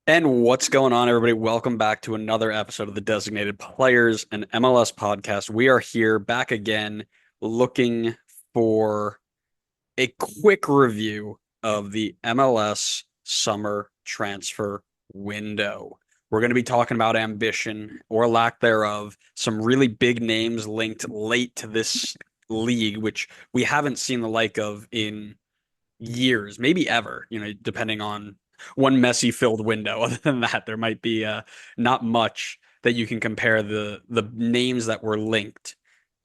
And what's going on, everybody? Welcome back to another episode of the Designated Players and MLS podcast. We are here back again looking for a quick review of the MLS summer transfer window. We're going to be talking about ambition or lack thereof, some really big names linked late to this league, which we haven't seen the like of in years, maybe ever, depending on one Messi filled window. Other than that, there might be not much that you can compare the names that were linked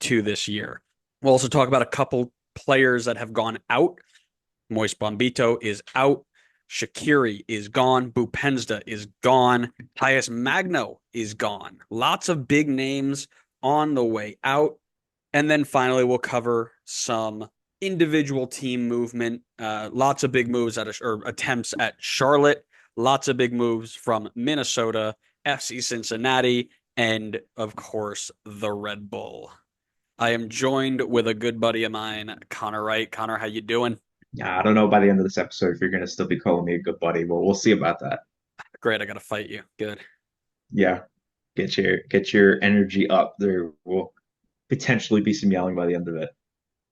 to this year. We'll also talk about a couple players that have gone out. Moise Bombito is out. Shaqiri is gone. Bupensda is gone. Pius Magno is gone. Lots of big names on the way out. And then finally, we'll cover some individual team movement. Lots of big moves or attempts at Charlotte. Lots of big moves from Minnesota, FC Cincinnati, and of course the Red Bull. I am joined with a good buddy of mine, Connor Wright. Connor, how you doing? Yeah, I don't know by the end of this episode if you're gonna still be calling me a good buddy, but we'll see about that. Great, I gotta fight you. Good. Yeah, get your energy up. There will potentially be some yelling by the end of it,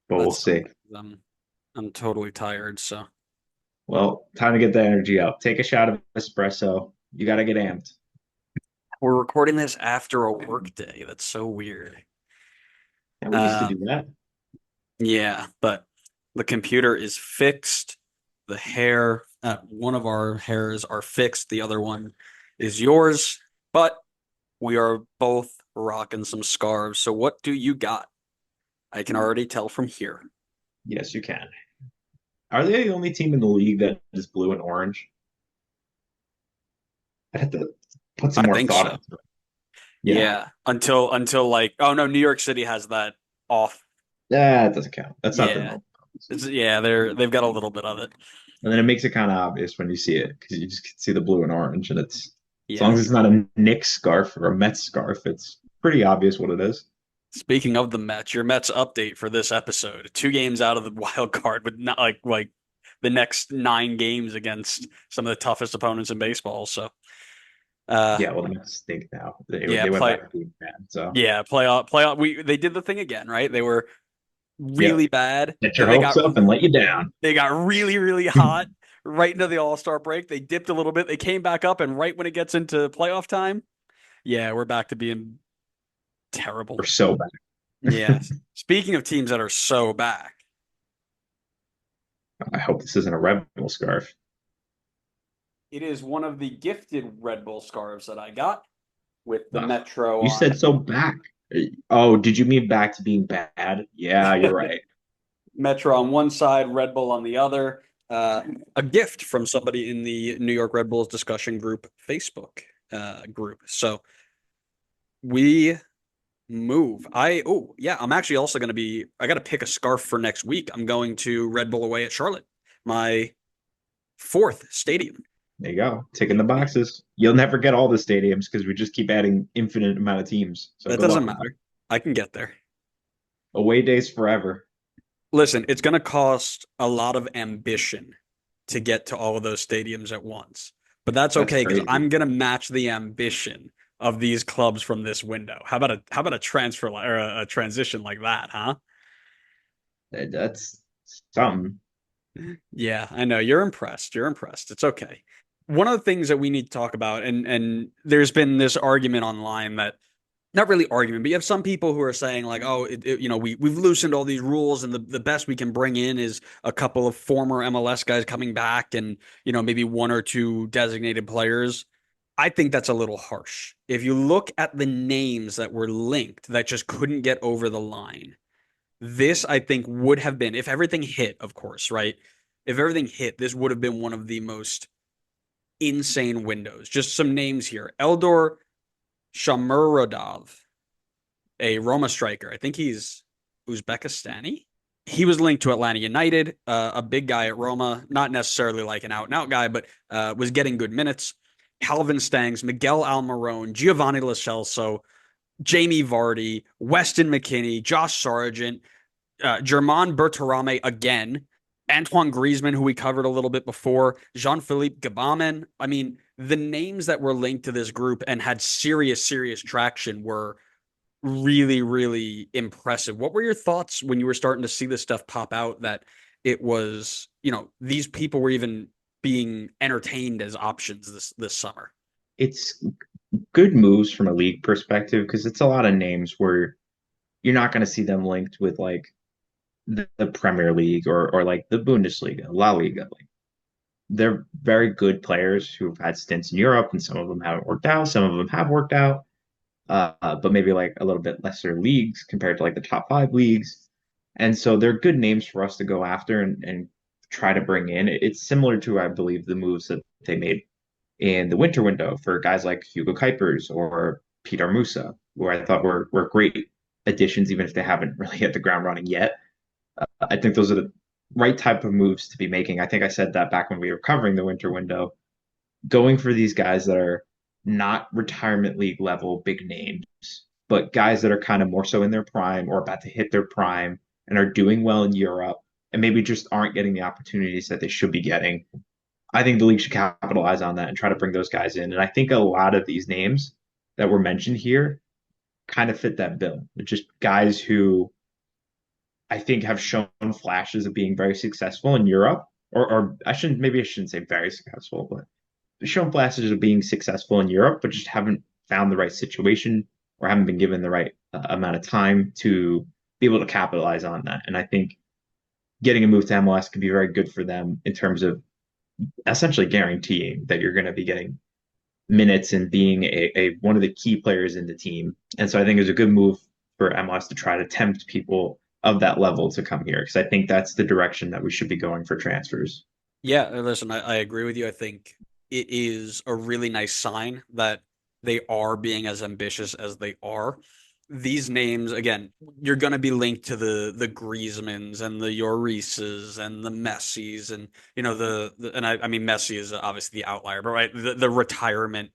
but we'll That's see. I'm totally tired, so Well, time to get the energy up. Take a shot of espresso. You gotta get amped. we're recording this after a work day. That's so weird. And we used to Uh, do that. yeah, but the computer is fixed. The hair, one of our hairs are fixed. The other one is yours, but we are both rocking some scarves. So what do you got? I can already tell from here. Yes, you can. Are they the only team in the league that is blue and orange? I'd have to put some I more think thought so. into it. Yeah. Yeah, until like, oh no, New York City has that off. That doesn't count. That's not the Yeah. normal. Yeah, they've got a little bit of it. And then it makes it kind of obvious when you see it because you just can see the blue and orange, and it's as long Yeah. as it's not a Knicks scarf or a Mets scarf, it's pretty obvious what it is. Speaking of the Mets, your Mets update for this episode: 2 games out of the wild card, but not like the next 9 games against some of the toughest opponents in baseball. So, uh, Yeah, well, the Mets stink now. They yeah, they went back to being bad. So playoff. They did the thing again, right? They were yeah, really bad. get your Then they hopes got up and let you down. really hot right into the All Star break. They dipped a little bit. They came back up, and right when it gets into playoff time, yeah, we're back to being terrible. We're so bad. Yeah. Speaking of teams that are so back, I hope this isn't a Red Bull scarf. it is one of the gifted Red Bull scarves that I got with the Ugh. Metro You on said so back. Oh, did you mean back to being bad? Yeah, you're right. Metro on one side, Red Bull on the other. Uh, a gift from somebody in the New York Red Bulls discussion group Facebook group. So we move. I'm actually also going to be. I got to pick a scarf for next week. I'm going to Red Bull away at Charlotte, my fourth stadium. There you go. Ticking the boxes. You'll never get all the stadiums because we just keep adding infinite amount of teams. So That good doesn't luck with that. matter. I can get there. Away days forever. Listen, it's going to cost a lot of ambition to get to all of those stadiums at once. But that's That's okay because crazy. I'm going to match the ambition of these clubs from this window. How about a transfer or a transition like that, huh? That's something. Yeah, I know you're impressed. You're impressed. It's okay. One of the things that we need to talk about, and there's been this argument online that not really argument, but you have some people who are saying like, oh, we've loosened all these rules, and the best we can bring in is a couple of former MLS guys coming back, and maybe one or two designated players. I think that's a little harsh. If you look at the names that were linked that just couldn't get over the line, this I think would have been, if everything hit, of course, right? If everything hit, this would have been one of the most insane windows. Just some names here: Eldor Shamurodov, a Roma striker. I think he's Uzbekistani. He was linked to Atlanta United, a big guy at Roma, not necessarily like an out and out guy, but was getting good minutes. Calvin Stangs, Miguel Almiron, Giovanni Lo Celso, Jamie Vardy, Weston McKinney, Josh Sargent, German Berterame again, Antoine Griezmann, who we covered a little bit before, Jean-Philippe Gabaman. I mean, the names that were linked to this group and had serious traction were really, really impressive. What were your thoughts when you were starting to see this stuff pop out that it was, these people were even being entertained as options this summer? It's good moves from a league perspective because it's a lot of names where you're not going to see them linked with like the Premier League or like the Bundesliga, La Liga. Like they're very good players who've had stints in Europe, and some of them haven't worked out. Some of them have worked out, but maybe like a little bit lesser leagues compared to like the top five leagues. And so they're good names for us to go after and try to bring in. It's similar to, I believe, the moves that they made in the winter window for guys like Hugo Kuipers or Peter Musa, who I thought were great additions, even if they haven't really hit the ground running yet. I think those are the right type of moves to be making. I think I said that back when we were covering the winter window, going for these guys that are not retirement league level big names, but guys that are kind of more so in their prime or about to hit their prime and are doing well in Europe and maybe just aren't getting the opportunities that they should be getting. I think the league should capitalize on that and try to bring those guys in. And I think a lot of these names that were mentioned here kind of fit that bill. They're just guys who I think have shown flashes of being very successful in Europe, or maybe I shouldn't say very successful, but shown flashes of being successful in Europe, but just haven't found the right situation or haven't been given the right amount of time to be able to capitalize on that. And I think getting a move to MLS could be very good for them in terms of essentially guaranteeing that you're going to be getting minutes and being a one of the key players in the team. And so I think it was a good move for MLS to try to tempt people of that level to come here because I think that's the direction that we should be going for transfers. Yeah, listen, I agree with you. I think it is a really nice sign that they are being as ambitious as they are. These names, again, you're going to be linked to the Griezmanns and the Llorises and the Messis and and I mean Messi is obviously the outlier, but right, the retirement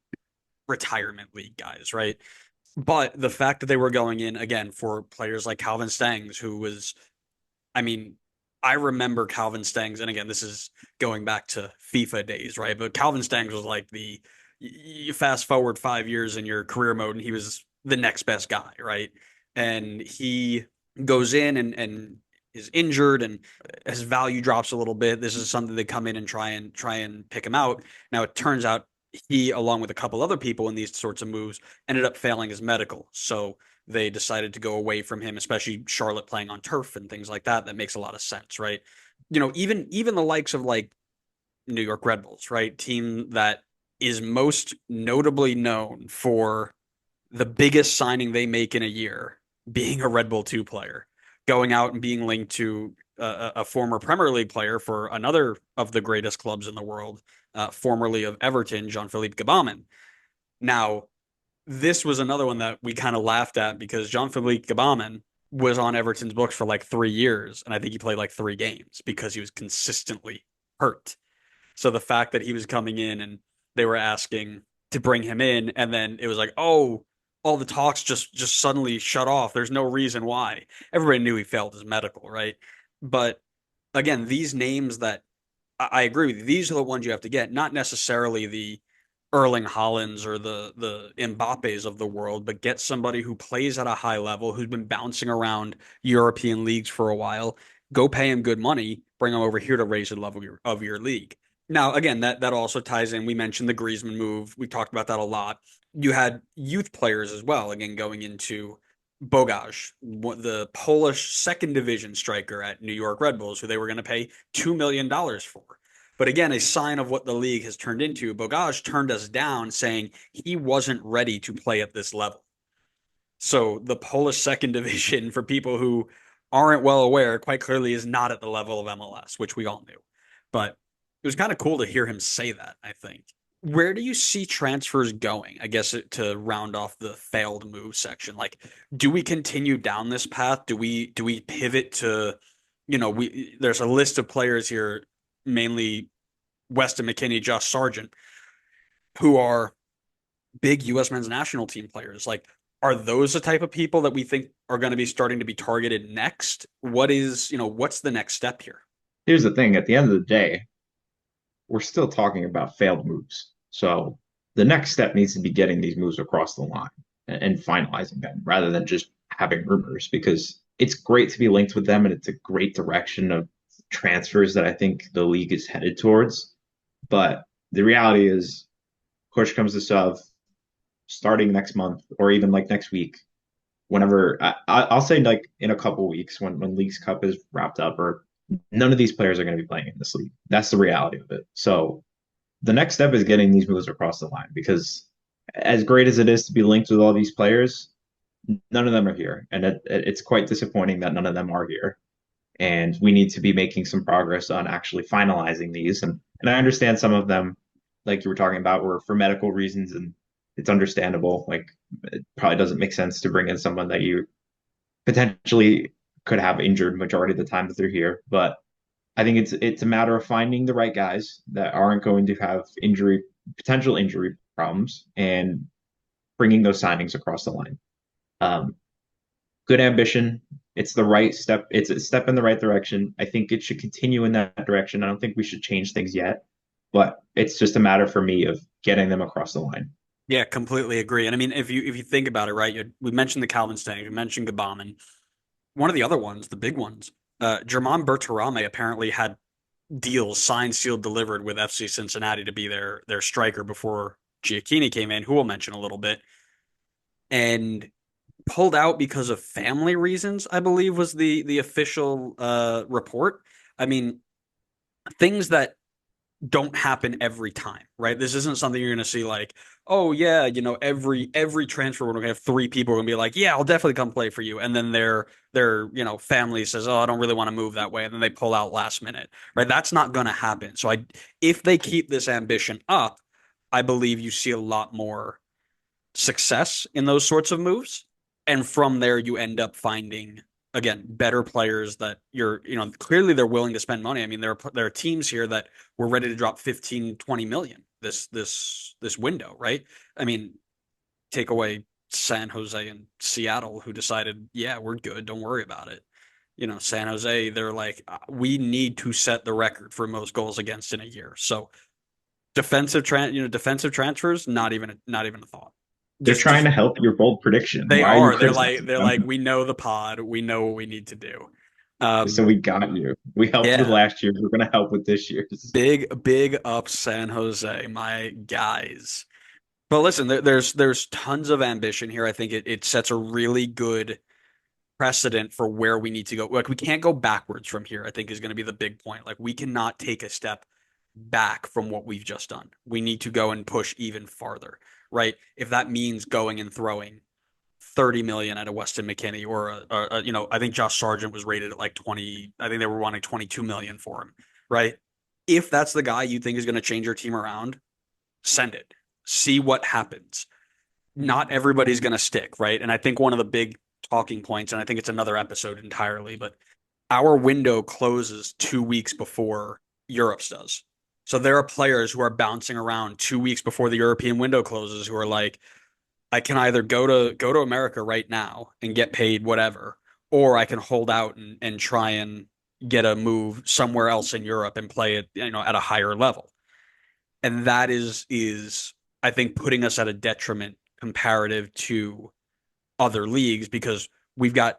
league guys, right? But the fact that they were going in again for players like Calvin Stangs, who was I mean, I remember Calvin Stangs, and again, this is going back to FIFA days, right? But Calvin Stangs was like you fast forward 5 years in your career mode, and he was the next best guy, right? And he goes in and is injured, and his value drops a little bit. This is something they come in and try and pick him out. Now it turns out he, along with a couple other people in these sorts of moves, ended up failing his medical. So they decided to go away from him, especially Charlotte playing on turf and things like that. That makes a lot of sense, right? Even the likes of like New York Red Bulls, right? Team that is most notably known for the biggest signing they make in a year being a Red Bull 2 player, going out and being linked to a former Premier League player for another of the greatest clubs in the world, formerly of Everton, Jean-Philippe Gbamin. Now, this was another one that we kind of laughed at because Jean-Philippe Gbamin was on Everton's books for like 3 years, and I think he played like 3 games because he was consistently hurt. So the fact that he was coming in and they were asking to bring him in, and then it was like, oh, all the talks just suddenly shut off. There's no reason why. Everybody knew he failed his medical, right? But again, these names that I agree with you, these are the ones you have to get, not necessarily the Erling Haalands or the Mbappes of the world, but get somebody who plays at a high level, who's been bouncing around European leagues for a while. Go pay him good money, bring him over here to raise the level of your league. Now, again, that also ties in. We mentioned the Griezmann move. We talked about that a lot. You had youth players as well, again, going into Bogaj, the Polish second division striker at New York Red Bulls, who they were going to pay $2 million for. But again, a sign of what the league has turned into. Bogaj turned us down, saying he wasn't ready to play at this level. So the Polish second division, for people who aren't well aware, quite clearly is not at the level of MLS, which we all knew. But it was kind of cool to hear him say that, I think. Where do you see transfers going? I guess to round off the failed move section. Like, do we continue down this path? Do we pivot to, there's a list of players here, mainly Weston McKennie, Josh Sargent, who are big U.S. men's national team players. Like, are those the type of people that we think are going to be starting to be targeted next? What's the next step here? Here's the thing, at the end of the day, we're still talking about failed moves. So the next step needs to be getting these moves across the line and finalizing them rather than just having rumors because it's great to be linked with them and it's a great direction of transfers that I think the league is headed towards. But the reality is, push comes to shove, starting next month or even like next week, whenever I'll say like in a couple weeks when League's Cup is wrapped up, or none of these players are going to be playing in this league. That's the reality of it. So the next step is getting these moves across the line because as great as it is to be linked with all these players, none of them are here, and it's quite disappointing that none of them are here. And we need to be making some progress on actually finalizing these. And I understand some of them, like you were talking about, were for medical reasons, and it's understandable. Like it probably doesn't make sense to bring in someone that you potentially could have injured majority of the time that they're here. But I think it's a matter of finding the right guys that aren't going to have potential injury problems, and bringing those signings across the line. Um, Good ambition. It's the right step. It's a step in the right direction. I think it should continue in that direction. I don't think we should change things yet, but it's just a matter for me of getting them across the line. Yeah, completely agree. And I mean, if you think about it, right? We mentioned the Calvin Stanley, we mentioned Gabaman. One of the other ones, the big ones, German Berterame apparently had deals signed, sealed, delivered with FC Cincinnati to be their striker before Giacchini came in, who we'll mention a little bit, and pulled out because of family reasons, I believe was the official report. I mean, things that don't happen every time, right? This isn't something you're going to see like, oh yeah, every transfer we're going to have three people are going to be like, yeah, I'll definitely come play for you, and then their family says, oh, I don't really want to move that way, and then they pull out last minute, right? That's not going to happen. So if they keep this ambition up, I believe you see a lot more success in those sorts of moves. And from there, you end up finding, again, better players that clearly they're willing to spend money. I mean, there are teams here that were ready to drop 15, 20 million this window, right? I mean, take away San Jose and Seattle, who decided, yeah, we're good. Don't worry about it. San Jose, they're like, we need to set the record for most goals against in a year. So defensive transfers, not even a thought. They're trying Just to help your bold prediction. they Why are you are. They're like criticizing they're them? like we know the pod. We know what we need to do. So Um, we got you. We helped with yeah, last year. We're going to help with this year's. big up San Jose, my guys. But listen, there's tons of ambition here. I think it sets a really good precedent for where we need to go. Like we can't go backwards from here, I think is going to be the big point. Like we cannot take a step back from what we've just done. We need to go and push even farther, right? If that means going and throwing 30 million at a Weston McKennie or I think Josh Sargent was rated at like 20. I think they were wanting 22 million for him, right? If that's the guy you think is going to change your team around, send it. See what happens. Not everybody's going to stick, right? And I think one of the big talking points, and I think it's another episode entirely, but our window closes 2 weeks before Europe's does. So there are players who are bouncing around 2 weeks before the European window closes who are like, I can either go to America right now and get paid whatever, or I can hold out and try and get a move somewhere else in Europe and play it, at a higher level. And that is I think putting us at a detriment comparative to other leagues because we've got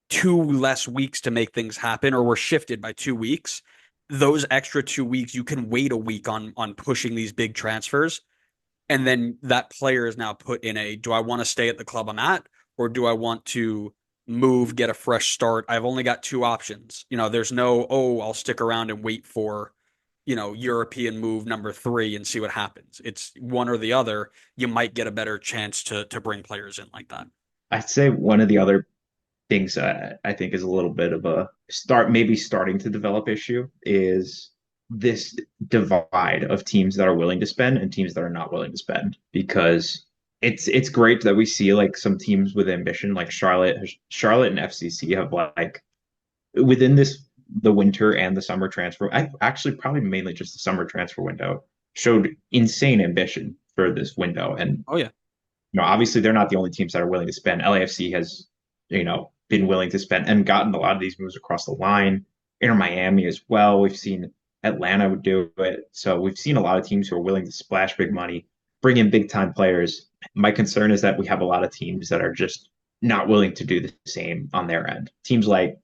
2 less weeks to make things happen, or we're shifted by 2 weeks. Those extra 2 weeks, you can wait a week on pushing these big transfers, and then that player is now put in do I want to stay at the club I'm at, or do I want to move, get a fresh start? I've only got two options. There's no, oh, I'll stick around and wait for, European move number three and see what happens. It's one or the other. You might get a better chance to bring players in like that. I'd say one of the other things I think is a little bit of a maybe starting to develop issue is this divide of teams that are willing to spend and teams that are not willing to spend. Because it's great that we see like some teams with ambition, like Charlotte and FCC have like within the winter and the summer transfer. I actually probably mainly just the summer transfer window showed insane ambition for this window. And Oh yeah. obviously they're not the only teams that are willing to spend. LAFC has, been willing to spend and gotten a lot of these moves across the line. Inter Miami as well. We've seen Atlanta would do it. So we've seen a lot of teams who are willing to splash big money, bring in big time players. My concern is that we have a lot of teams that are just not willing to do the same on their end. Teams like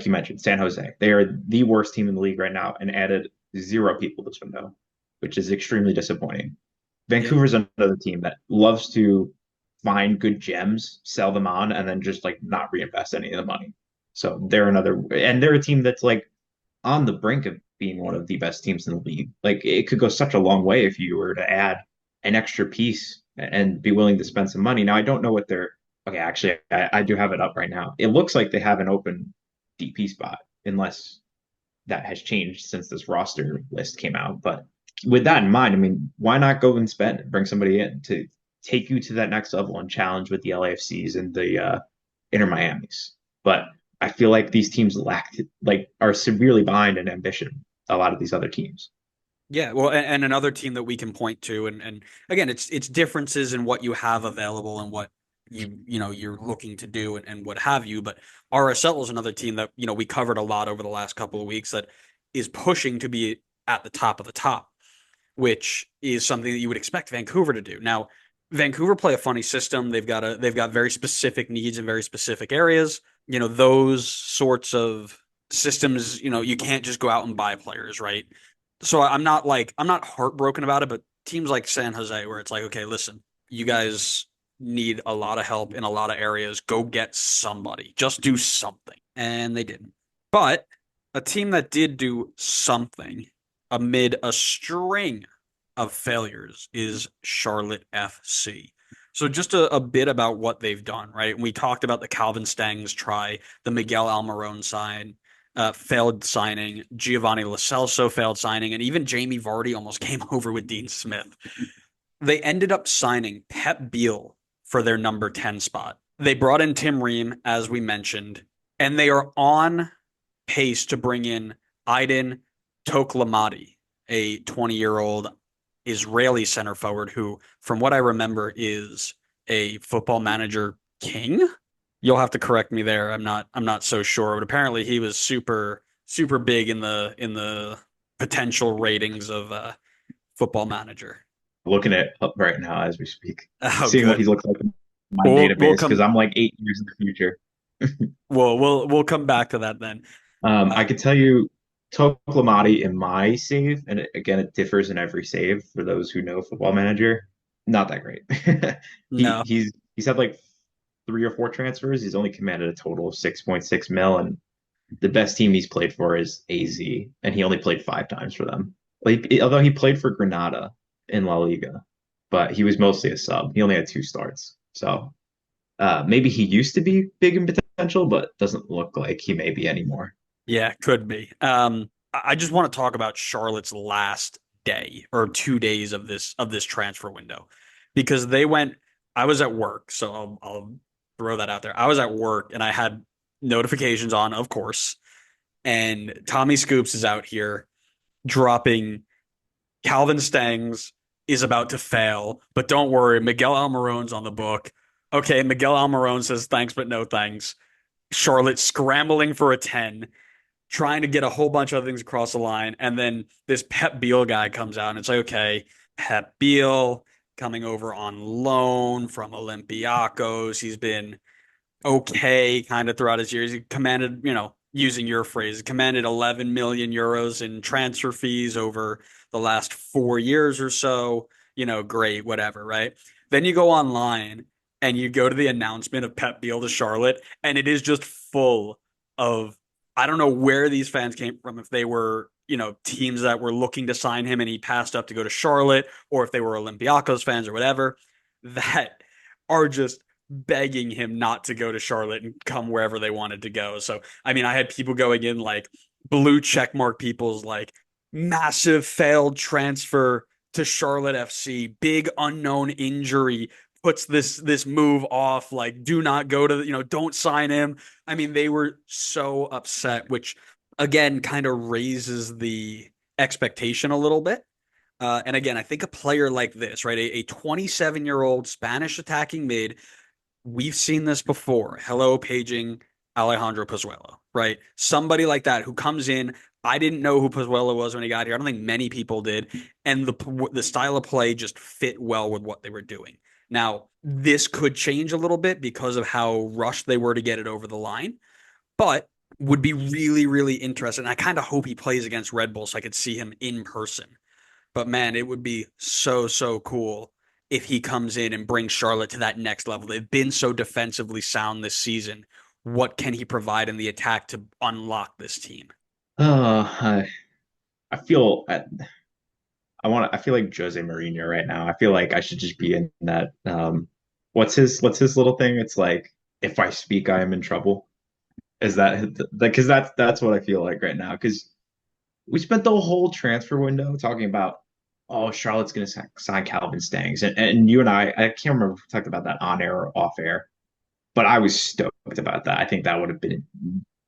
you mentioned, San Jose. They are the worst team in the league right now and added zero people this window, which is extremely disappointing. Yeah. Vancouver's another team that loves to find good gems, sell them on, and then just like not reinvest any of the money. So they're a team that's like on the brink of being one of the best teams in the league. Like it could go such a long way if you were to add an extra piece and be willing to spend some money. Now I don't know what they're okay, actually I do have it up right now. It looks like they have an open DP spot, unless that has changed since this roster list came out. But with that in mind, I mean, why not go and spend and bring somebody in to take you to that next level and challenge with the LAFCs and the Inter Miamis? But I feel like these teams are severely behind in ambition. A lot of these other teams. Yeah, well, and another team that we can point to, and again, it's differences in what you have available and what you're looking to do and what have you. But RSL is another team that we covered a lot over the last couple of weeks that is pushing to be at the top of the top, which is something that you would expect Vancouver to do. Now, Vancouver play a funny system. They've got very specific needs in very specific areas. Those sorts of systems, you can't just go out and buy players, right? So I'm not heartbroken about it, but teams like San Jose where it's like, okay, listen, you guys need a lot of help in a lot of areas. Go get somebody. Just do something. And they didn't. But a team that did do something amid a string of failures is Charlotte FC. So just a bit about what they've done, right? We talked about the Calvin Stangs try, the Miguel Almiron sign, failed signing, Giovanni Lo Celso failed signing, and even Jamie Vardy almost came over with Dean Smith. They ended up signing Pep Biel for their number 10 spot. They brought in Tim Ream, as we mentioned, and they are on pace to bring in Aydin Toklamadi, a 20-year-old Israeli center forward who, from what I remember, is a football manager king. You'll have to correct me there. I'm not so sure, but apparently he was super big in the potential ratings of football manager. Looking it up right now as we speak, Oh, seeing what he good. looks like in my We'll database because come I'm like 8 years in the future. we'll come back to that then. I Uh, could tell you Toklamati in my save, and again, it differs in every save for those who know Football Manager. Not that great. He no, he's had like 3 or 4 transfers. He's only commanded a total of 6.6 mil, and the best team he's played for is AZ, and he only played 5 times for them. Like although he played for Granada in La Liga, but he was mostly a sub. He only had 2 starts. So maybe he used to be big in potential, but doesn't look like he may be anymore. yeah, could be. I just want to talk about Charlotte's last day or 2 days of this transfer window because they went. I was at work, so I'll throw that out there. I was at work and I had notifications on, of course, and Tommy Scoops is out here dropping Calvin Stangs is about to fail, but don't worry, Miguel Almiron's on the book. Okay, Miguel Almiron says thanks, but no thanks. Charlotte scrambling for a 10, trying to get a whole bunch of other things across the line. And then this Pep Biel guy comes out and it's like, okay, Pep Biel coming over on loan from Olympiacos. He's been okay kind of throughout his years. He commanded, using your phrase, commanded 11 million euros in transfer fees over the last 4 years or so. Great, whatever, right? Then you go online and you go to the announcement of Pep Biel to Charlotte, and it is just full of I don't know where these fans came from, if they were, teams that were looking to sign him and he passed up to go to Charlotte, or if they were Olympiacos fans or whatever, that are just begging him not to go to Charlotte and come wherever they wanted to go. So, I mean, I had people going in like blue checkmark people's like massive failed transfer to Charlotte FC, big unknown injury puts this move off, like do not go to don't sign him. I mean, they were so upset, which again kind of raises the expectation a little bit. And again, I think a player like this, right, a 27-year-old Spanish attacking mid, we've seen this before. Hello, paging Alejandro Pozuelo, right? Somebody like that who comes in. I didn't know who Pozuelo was when he got here. I don't think many people did, and the style of play just fit well with what they were doing. Now, this could change a little bit because of how rushed they were to get it over the line, but would be really, really interesting. I kind of hope he plays against Red Bull so I could see him in person. But man, it would be so, so cool if he comes in and brings Charlotte to that next level. They've been so defensively sound this season. What can he provide in the attack to unlock this team? I feel I feel like Jose Mourinho right now. I feel like I should just be in that what's his little thing? It's like if I speak, I am in trouble. Is that because that's what I feel like right now? Because we spent the whole transfer window talking about, oh, Charlotte's going to sign Calvin Stangs, and you and I can't remember if we talked about that on air or off air, but I was stoked about that. I think that would have been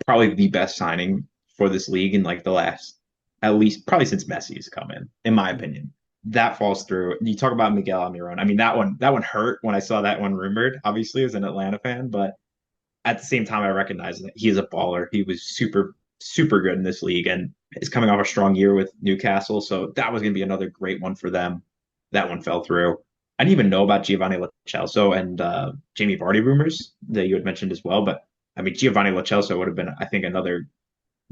probably the best signing for this league in like the last, at least probably since Messi has come in my opinion. That falls through. You talk about Miguel Almiron. I mean, that one hurt when I saw that one rumored, obviously, as an Atlanta fan, but at the same time, I recognize that he is a baller. He was super, super good in this league and is coming off a strong year with Newcastle. So that was going to be another great one for them. That one fell through. I didn't even know about Giovanni Lo Celso and Jamie Vardy rumors that you had mentioned as well. But I mean, Giovanni Lo Celso would have been, I think, another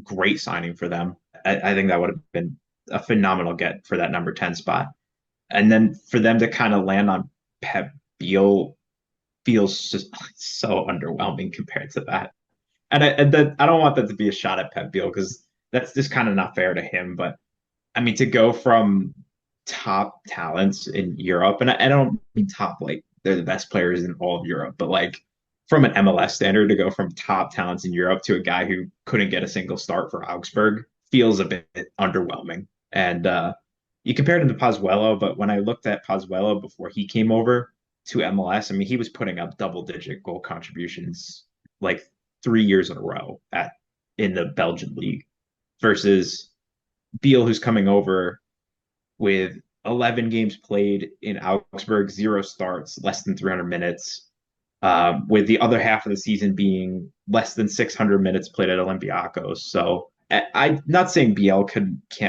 great signing for them. I think that would have been a phenomenal get for that number 10 spot. And then for them to kind of land on Pep Biel feels just so underwhelming compared to that. I don't want that to be a shot at Pep Biel because that's just kind of not fair to him. But I mean, to go from top talents in Europe, and I don't mean top like they're the best players in all of Europe, but like from an MLS standard, to go from top talents in Europe to a guy who couldn't get a single start for Augsburg feels a bit underwhelming. And you compared him to Pozuelo, but when I looked at Pozuelo before he came over to MLS, I mean, he was putting up double-digit goal contributions like 3 years in a row at in the Belgian league versus Beal, who's coming over with 11 games played in Augsburg, zero starts, less than 300 minutes, with the other half of the season being less than 600 minutes played at Olympiacos. So I'm not saying BL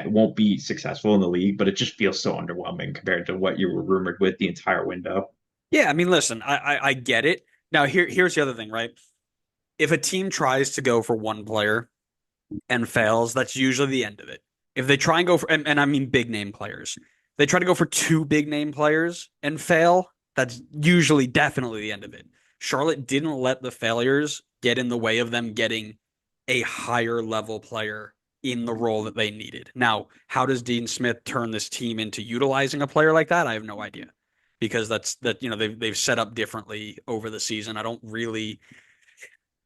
won't be successful in the league, but it just feels so underwhelming compared to what you were rumored with the entire window. Yeah, I mean, listen, I get it. Now here's the other thing, right? If a team tries to go for one player and fails, that's usually the end of it. If they try and go for, and I mean big name players, they try to go for two big name players and fail, that's usually definitely the end of it. Charlotte didn't let the failures get in the way of them getting a higher level player in the role that they needed. Now, how does Dean Smith turn this team into utilizing a player like that? I have no idea because they've set up differently over the season. I don't really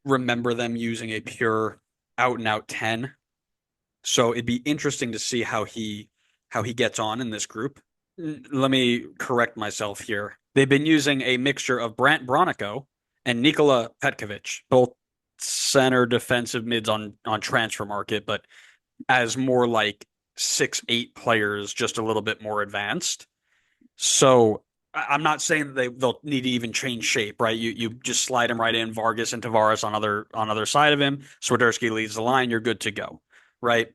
remember them using a pure out and out 10. So it'd be interesting to see how he gets on in this group. Let me correct myself here. They've been using a mixture of Brant Bronico and Nikola Petkovic, both center defensive mids on transfer market, but as more like 6'8" players, just a little bit more advanced. So I'm not saying that they'll need to even change shape, right? You just slide him right in, Vargas and Tavares on other side of him. Swiderski leads the line, you're good to go, right?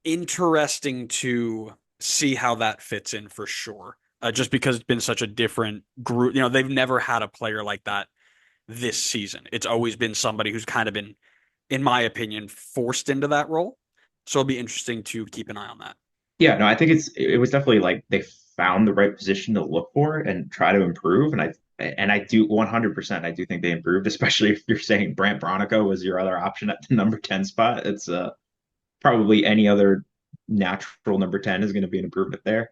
Interesting to see how that fits in for sure. Just because it's been such a different group, they've never had a player like that this season. It's always been somebody who's kind of been, in my opinion, forced into that role. So it'll be interesting to keep an eye on that. Yeah, no, I think it was definitely like they found the right position to look for and try to improve. And I do 100%. I do think they improved, especially if you're saying Brant Bronico was your other option at the number 10 spot. It's probably any other natural number 10 is going to be an improvement there.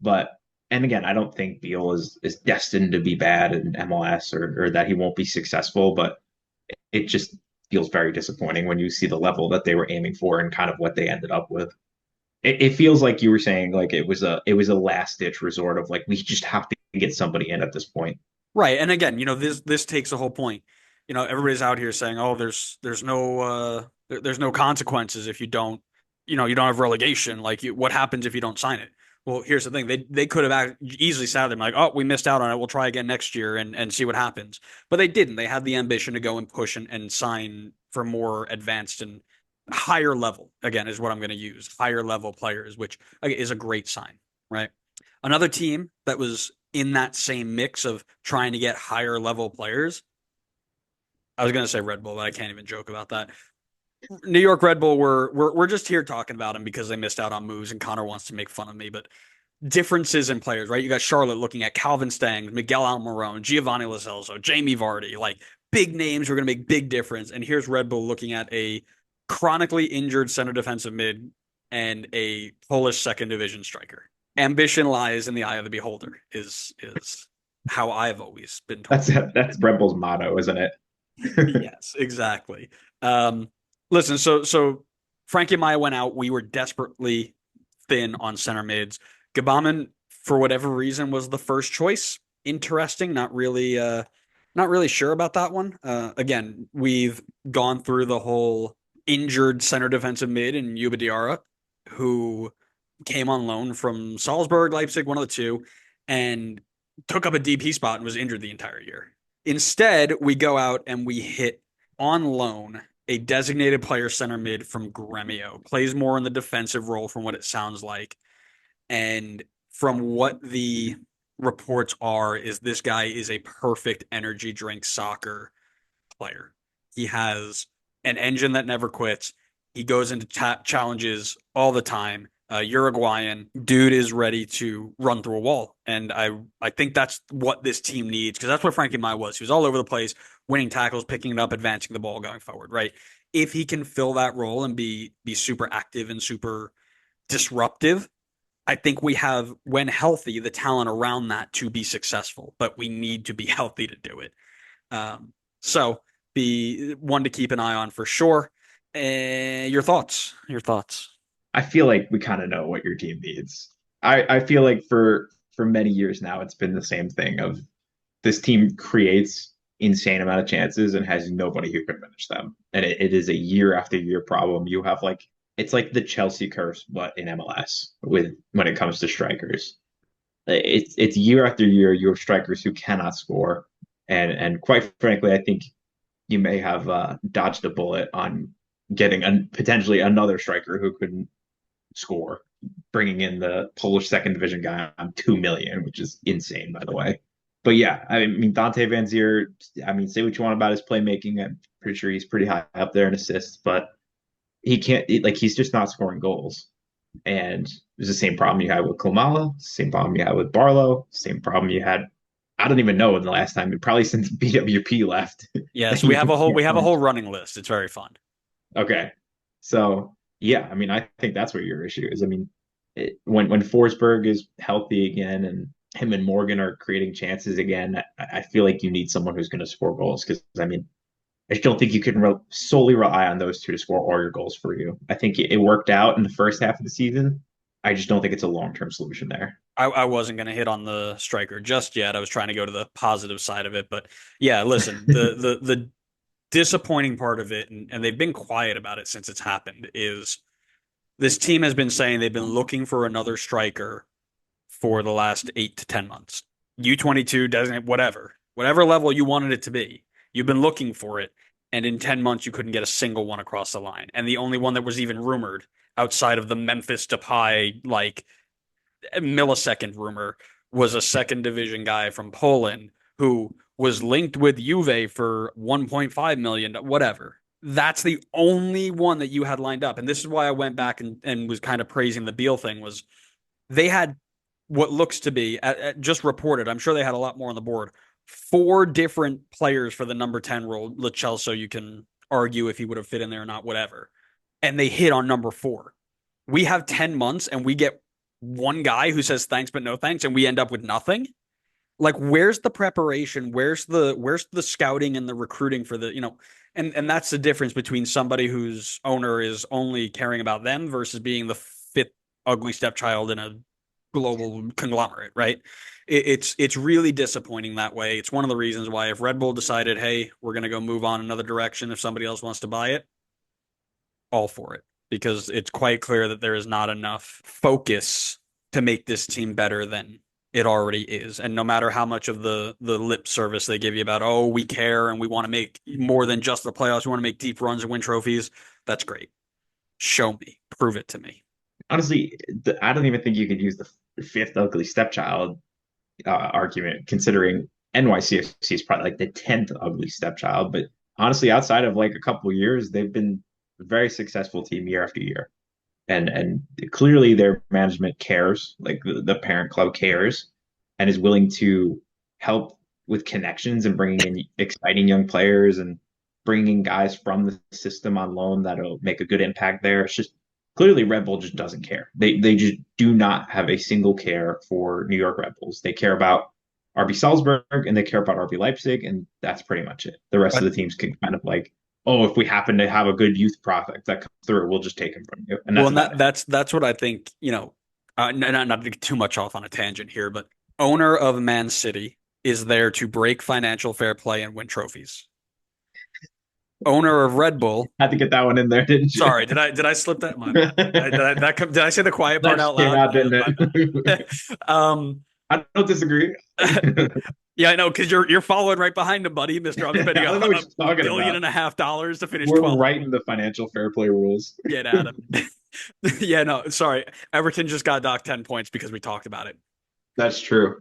But and again, I don't think Beal is destined to be bad in MLS or that he won't be successful, but it just feels very disappointing when you see the level that they were aiming for and kind of what they ended up with. It feels like you were saying like it was a last ditch resort of like we just have to get somebody in at this point. Right. And again, this takes the whole point. Everybody's out here saying, "Oh, there's no consequences if you don't, you don't have relegation. Like, what happens if you don't sign it?" Well, here's the thing. They could have easily sat them like, "Oh, we missed out on it. We'll try again next year and see what happens." But they didn't. They had the ambition to go and push and sign for more advanced and higher level, again, is what I'm going to use, higher level players, which is a great sign, right? Another team that was in that same mix of trying to get higher level players, I was going to say Red Bull, but I can't even joke about that. New York Red Bull, we're just here talking about them because they missed out on moves, and Connor wants to make fun of me, but differences in players, right? You got Charlotte looking at Calvin Stangs, Miguel Almiron, Giovanni Lo Celso, Jamie Vardy, like big names who are going to make big difference. And here's Red Bull looking at a chronically injured center defensive mid and a Polish second division striker. Ambition lies in the eye of the beholder is how I've always been told. That's Red Bull's motto, isn't it? Yes, exactly. Um, listen, so Frankie and Maya went out. We were desperately thin on center mids. Gabaman, for whatever reason, was the first choice. Interesting. Not really sure about that one. Again, we've gone through the whole injured center defensive mid in Yuba Diarra, who came on loan from Salzburg, Leipzig, one of the two, and took up a DP spot and was injured the entire year. Instead, we go out and we hit on loan a designated player center mid from Gremio. Plays more in the defensive role from what it sounds like. And from what the reports are, is this guy is a perfect energy drink soccer player. He has an engine that never quits. He goes into challenges all the time. Uruguayan dude is ready to run through a wall, and I think that's what this team needs, because that's what Frankie Mai was. He was all over the place, winning tackles, picking it up, advancing the ball, going forward. Right? If he can fill that role and be super active and super disruptive, I think we have, when healthy, the talent around that to be successful. But we need to be healthy to do it. So be one to keep an eye on for sure. Your thoughts? Your thoughts? I feel like we kind of know what your team needs. I feel like for many years now, it's been the same thing of this team creates insane amount of chances and has nobody who can finish them. And it is a year after year problem. You have like it's like the Chelsea curse, but in MLS with when it comes to strikers. It's year after year you have strikers who cannot score. And quite frankly, I think you may have dodged a bullet on getting potentially another striker who could score, bringing in the Polish second division guy on 2 million, which is insane, by the way. But yeah, I mean Dante Van Zier. I mean, say what you want about his playmaking. I'm pretty sure he's pretty high up there in assists, but he can't like he's just not scoring goals. And it's the same problem you had with Klimala, same problem you had with Barlow, same problem you had. I don't even know when the last time, probably since BWP left. Yeah, that so we have a whole can't find. running list. It's very fun. Okay, so yeah, I mean, I think that's what your issue is. I mean, when Forsberg is healthy again and him and Morgan are creating chances again, I feel like you need someone who's going to score goals because I mean, I just don't think you can solely rely on those two to score all your goals for you. I think it worked out in the first half of the season. I just don't think it's a long-term solution there. I wasn't going to hit on the striker just yet. I was trying to go to the positive side of it, but yeah, listen, the disappointing part of it, and they've been quiet about it since it's happened, is this team has been saying they've been looking for another striker for the last 8 to 10 months. U22 doesn't, whatever level you wanted it to be, you've been looking for it, and in 10 months you couldn't get a single one across the line. And the only one that was even rumored outside of the Memphis Depay like millisecond rumor was a second division guy from Poland who was linked with Juve for 1.5 million, whatever. That's the only one that you had lined up. And this is why I went back and was kind of praising the Beal thing, was they had what looks to be just reported. I'm sure they had a lot more on the board. 4 different players for the number 10 role. Lo Celso, you can argue if he would have fit in there or not, whatever. And they hit on number 4. We have 10 months and we get one guy who says thanks but no thanks, and we end up with nothing. Like, where's the preparation? Where's the scouting and the recruiting for the, and that's the difference between somebody whose owner is only caring about them versus being the fifth ugly stepchild in a global conglomerate, right? It's really disappointing that way. It's one of the reasons why if Red Bull decided, hey, we're going to go move on another direction, if somebody else wants to buy it, all for it, because it's quite clear that there is not enough focus to make this team better than it already is. And no matter how much of the lip service they give you about, oh, we care and we want to make more than just the playoffs, we want to make deep runs and win trophies, that's great. Show me, prove it to me. Honestly, I don't even think you could use the fifth ugly stepchild argument, considering NYCFC is probably like the 10th ugly stepchild. But honestly, outside of like a couple of years, they've been a very successful team year after year. And clearly their management cares, like the parent club cares, and is willing to help with connections and bringing in exciting young players and bringing guys from the system on loan that'll make a good impact there. It's just clearly Red Bull just doesn't care. They just do not have a single care for New York Red Bulls. They care about RB Salzburg and they care about RB Leipzig, and that's pretty much it. The rest of But the teams can kind of like, oh, if we happen to have a good youth prospect that comes through, we'll just take him from you, and well, that's and about it. that's what I think, not to get too much off on a tangent here, but owner of Man City is there to break financial fair play and win trophies. Owner of Red Bull. Had to get that one in there, didn't you? Sorry, did I slip that? My bad. Did I say the quiet That part just out came loud? out, didn't My it? bad. I don't disagree. Yeah, I know, because you're following right behind him, buddy. Mister, I'm I spending don't know what you're a talking billion about. and a half dollars to finish We're 12th. writing the financial fair play rules. Get at him. Yeah, no, sorry. Everton just got docked 10 points because we talked about it. That's true.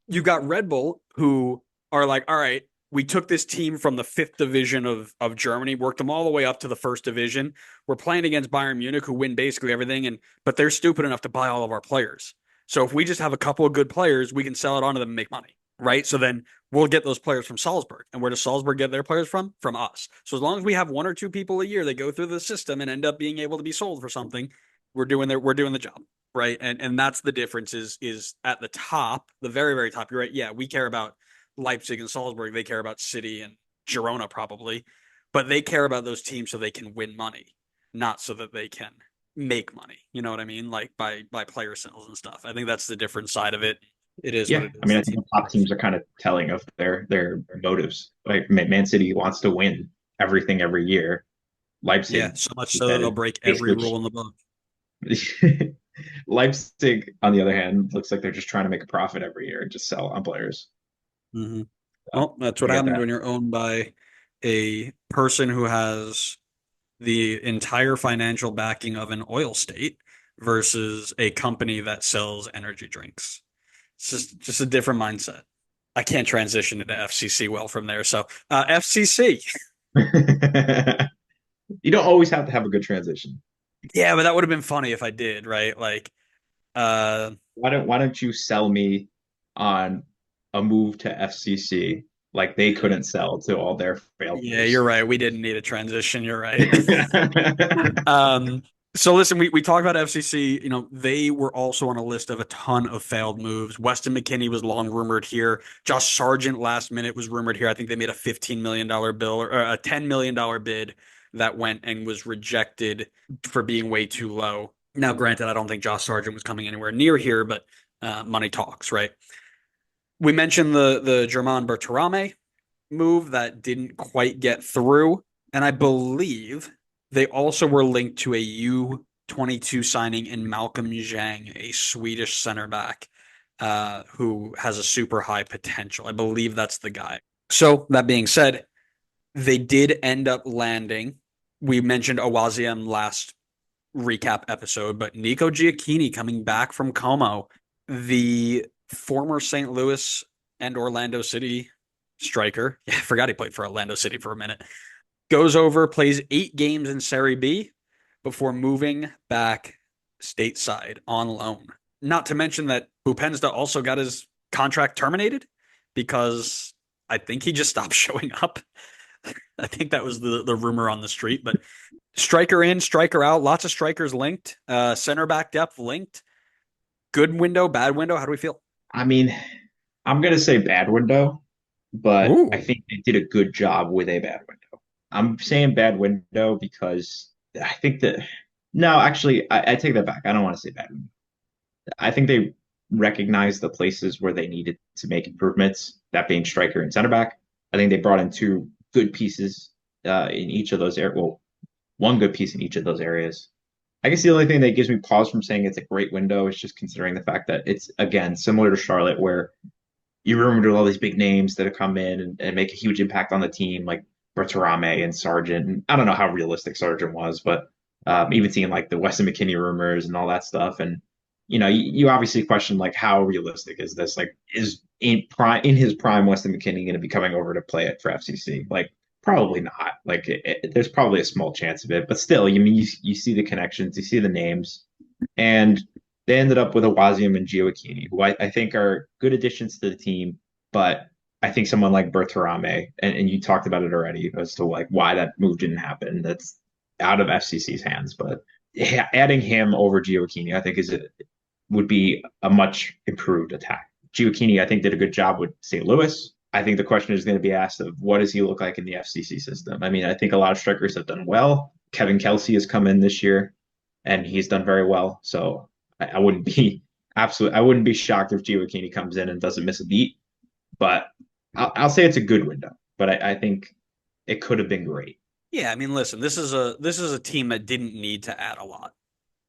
You got Red Bull, who are like, all right, we took this team from the fifth division of Germany, worked them all the way up to the first division. We're playing against Bayern Munich, who win basically everything, but they're stupid enough to buy all of our players. So if we just have a couple of good players, we can sell it on to them and make money, right? So then we'll get those players from Salzburg. And where does Salzburg get their players from? From us. So as long as we have one or two people a year that go through the system and end up being able to be sold for something, we're doing the job. Right. And that's the difference is at the top, the very, very top. You're right. Yeah, we care about Leipzig and Salzburg. They care about City and Girona probably, but they care about those teams so they can win money, not so that they can make money. You know what I mean? Like by player sales and stuff. I think that's the different side of it. It is what Yeah, it I is. mean, The I think team. the top teams are kind of telling of their motives. Like Man City wants to win everything every year. Yeah, Leipzig so much so that they'll said break every basically rule in the book. Leipzig, on the other hand, looks like they're just trying to make a profit every year and just sell on players. Mm-hmm. So Well, that's what I get happens that. when you're owned by a person who has the entire financial backing of an oil state versus a company that sells energy drinks. It's just a different mindset. I can't transition into FCC well from there. So FCC, You don't always have to have a good transition. yeah, but that would have been funny if I did, right? Like, uh, Why don't you sell me on a move to FCC like they couldn't sell to all their failed yeah, you're moves? right. We didn't need a transition. You're right. Um, so listen, we talked about FCC. They were also on a list of a ton of failed moves. Weston McKennie was long rumored here. Josh Sargent last minute was rumored here. I think they made a $15 million bill or a $10 million bid that went and was rejected for being way too low. Now, granted, I don't think Josh Sargent was coming anywhere near here, but money talks, right? We mentioned the German Berterame move that didn't quite get through. And I believe they also were linked to a U22 signing in Malcolm Zhang, a Swedish center back who has a super high potential. I believe that's the guy. So, that being said, they did end up landing. We mentioned Awaziem last recap episode, but Nico Giacchini coming back from Como, the former St. Louis and Orlando City striker. Yeah, I forgot he played for Orlando City for a minute. Goes over, plays 8 games in Serie B before moving back stateside on loan. Not to mention that Bupensta also got his contract terminated because I think he just stopped showing up. I think that was the rumor on the street, but striker in, striker out, lots of strikers linked, center back depth linked. Good window, bad window. How do we feel? I mean, I'm gonna say bad window, but I Ooh, think they did a good job with a bad window. I'm saying bad window because I think that no, actually, I take that back. I don't want to say bad window. I think they recognized the places where they needed to make improvements, that being striker and center back. I think they brought in two good pieces in each of those areas. Well, one good piece in each of those areas. I guess the only thing that gives me pause from saying it's a great window is just considering the fact that it's again similar to Charlotte, where you remember all these big names that have come in and make a huge impact on the team, like Bertarame and Sargent. And I don't know how realistic Sargent was, but even seeing like the Weston McKennie rumors and all that stuff, and you obviously question like how realistic is this? Like, is in his prime Weston McKennie going to be coming over to play it for FCC? Like, probably not. Like, there's probably a small chance of it, but still, you mean you see the connections, you see the names, and they ended up with Awazium and Gioacchini, who I think are good additions to the team. But I think someone like Bertarame, and you talked about it already as to like why that move didn't happen. That's out of FCC's hands. But adding him over Gioacchini, I think would be a much improved attack. Gioacchini, I think, did a good job with St. Louis. I think the question is going to be asked of what does he look like in the FCC system? I mean, I think a lot of strikers have done well. Kevin Kelsey has come in this year and he's done very well. So I wouldn't be I wouldn't be shocked if Gioacchini comes in and doesn't miss a beat. But I'll say it's a good window. But I think it could have been great. Yeah, I mean, listen, this is a team that didn't need to add a lot.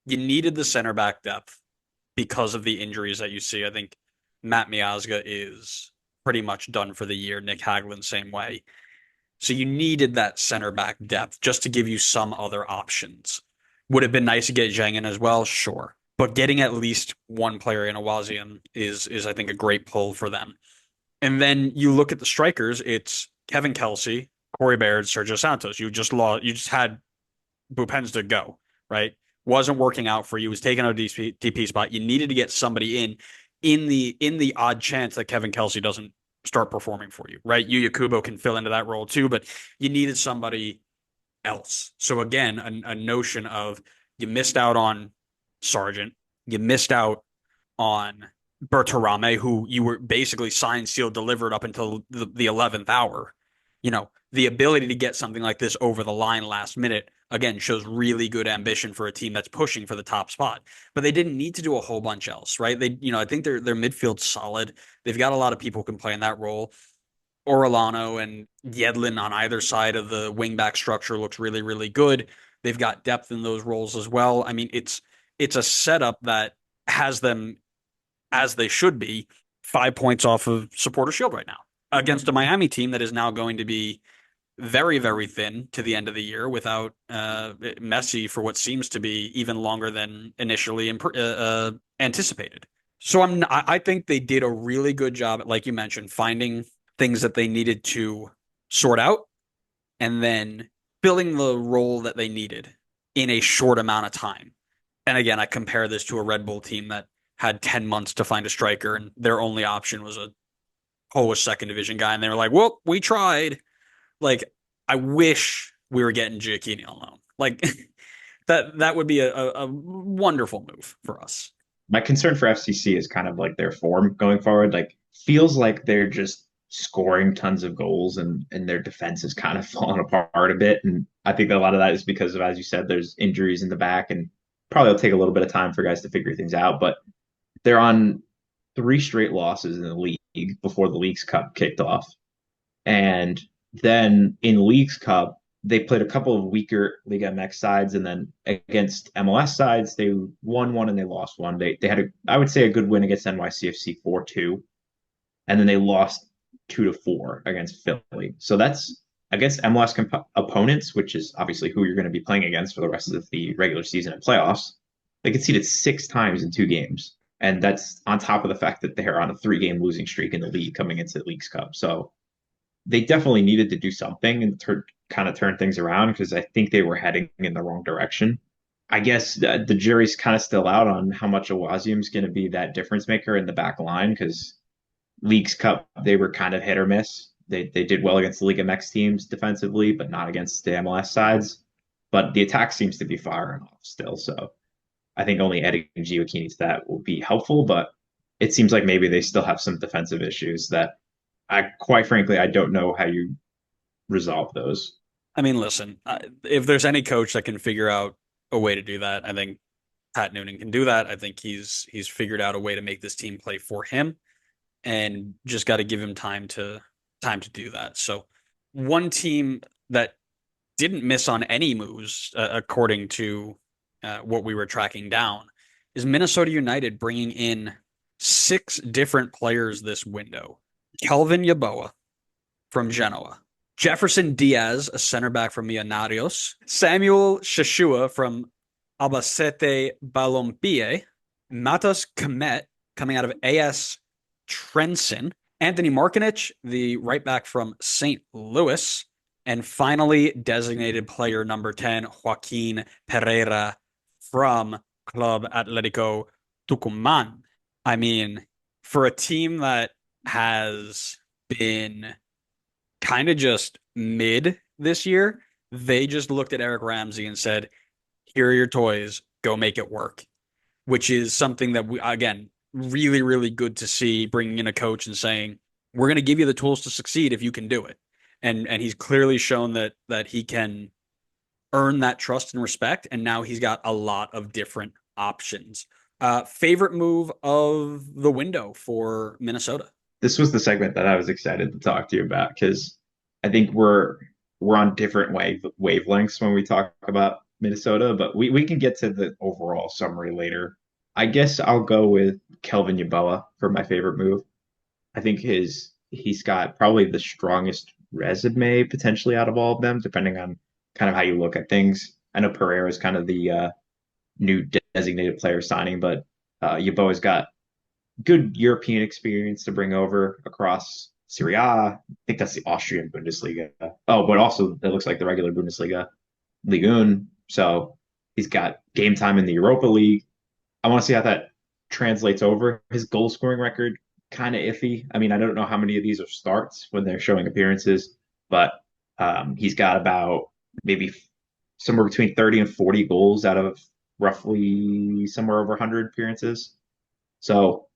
You needed the center back depth because of the injuries that you see. I think Matt Miazga is pretty much done for the year. Nick Hagland, same way. So you needed that center back depth just to give you some other options. Would have been nice to get Zhang in as well, sure. But getting at least one player in Awazian is I think a great pull for them. And then you look at the strikers, it's Kevin Kelsey, Corey Baird, Sergio Santos. You just had Bupens go, right? Wasn't working out for you, was taking out a DP spot. You needed to get somebody in the odd chance that Kevin Kelsey doesn't start performing for you, right? Yuya Kubo can fill into that role too, but you needed somebody else. So again, a notion of you missed out on Sargent, you missed out on Bertarame, who you were basically signed, sealed, delivered up until the 11th hour. The ability to get something like this over the line last minute, again, shows really good ambition for a team that's pushing for the top spot. But they didn't need to do a whole bunch else, right? I think their midfield's solid. They've got a lot of people who can play in that role. Orellano and Yedlin on either side of the wingback structure looks really, really good. They've got depth in those roles as well. I mean, it's a setup that has them as they should be 5 points off of Supporter Shield right now against a Miami team that is now going to be very, very thin to the end of the year without Messi for what seems to be even longer than initially anticipated. So I think they did a really good job, like you mentioned, finding things that they needed to sort out and then filling the role that they needed in a short amount of time. And again, I compare this to a Red Bull team that had 10 months to find a striker and their only option was a Polish second division guy. And they were like, well, we tried. Like, I wish we were getting Gioacchini on loan. Like, that would be a wonderful move for us. My concern for FCC is kind of like their form going forward. Like, feels like they're just scoring tons of goals and their defense is kind of falling apart a bit. And I think a lot of that is because of, as you said, there's injuries in the back and probably it'll take a little bit of time for guys to figure things out. But they're on three straight losses in the league before the Leagues Cup kicked off. And then in Leagues Cup, they played a couple of weaker Liga MX sides, and then against MLS sides, they won one and they lost one. They had I would say a good win against NYCFC 4-2, and then they lost 2-4 against Philly. So that's against MLS opponents, which is obviously who you're going to be playing against for the rest of the regular season and playoffs. They conceded 6 times in 2 games, and that's on top of the fact that they're on a 3-game losing streak in the league coming into the Leagues Cup. So they definitely needed to do something and kind of turn things around because I think they were heading in the wrong direction. I guess the jury's kind of still out on how much Awazium's going to be that difference maker in the back line because Leagues Cup, they were kind of hit or miss. They did well against the Liga MX teams defensively, but not against the MLS sides. But the attack seems to be firing off still. So I think only adding Gioacchini to that will be helpful, but it seems like maybe they still have some defensive issues that quite frankly, I don't know how you resolve those. I mean, listen, if there's any coach that can figure out a way to do that, I think Pat Noonan can do that. I think he's figured out a way to make this team play for him, and just got to give him time to do that. So, one team that didn't miss on any moves, according to what we were tracking down, is Minnesota United bringing in 6 different players this window. Kelvin Yeboah from Genoa, Jefferson Diaz, a center back from Millonarios, Samuel Shashua from Albacete Balompié, Matas Komet coming out of AS Trenson, Anthony Markinich, the right back from St. Louis, and finally designated player number 10, Joaquin Pereira from Club Atlético Tucumán. I mean, for a team that has been kind of just mid this year, they just looked at Eric Ramsey and said, here are your toys, go make it work, which is something that we, again, really, really good to see, bringing in a coach and saying, we're going to give you the tools to succeed if you can do it. And he's clearly shown that he can earn that trust and respect. And now he's got a lot of different options. Favorite move of the window for Minnesota? This was the segment that I was excited to talk to you about because I think we're on different wavelengths when we talk about Minnesota, but we can get to the overall summary later. I guess I'll go with Kelvin Yeboah for my favorite move. I think he's got probably the strongest resume potentially out of all of them, depending on kind of how you look at things. I know Pereira is kind of the new designated player signing, but Yeboah's got good European experience to bring over across Serie A. I think that's the Austrian Bundesliga. Oh, but also it looks like the regular Bundesliga, Ligue 1. So he's got game time in the Europa League. I want to see how that translates over. His goal scoring record kind of iffy. I mean, I don't know how many of these are starts when they're showing appearances, but he's got about maybe somewhere between 30 and 40 goals out of roughly somewhere over 100 appearances. So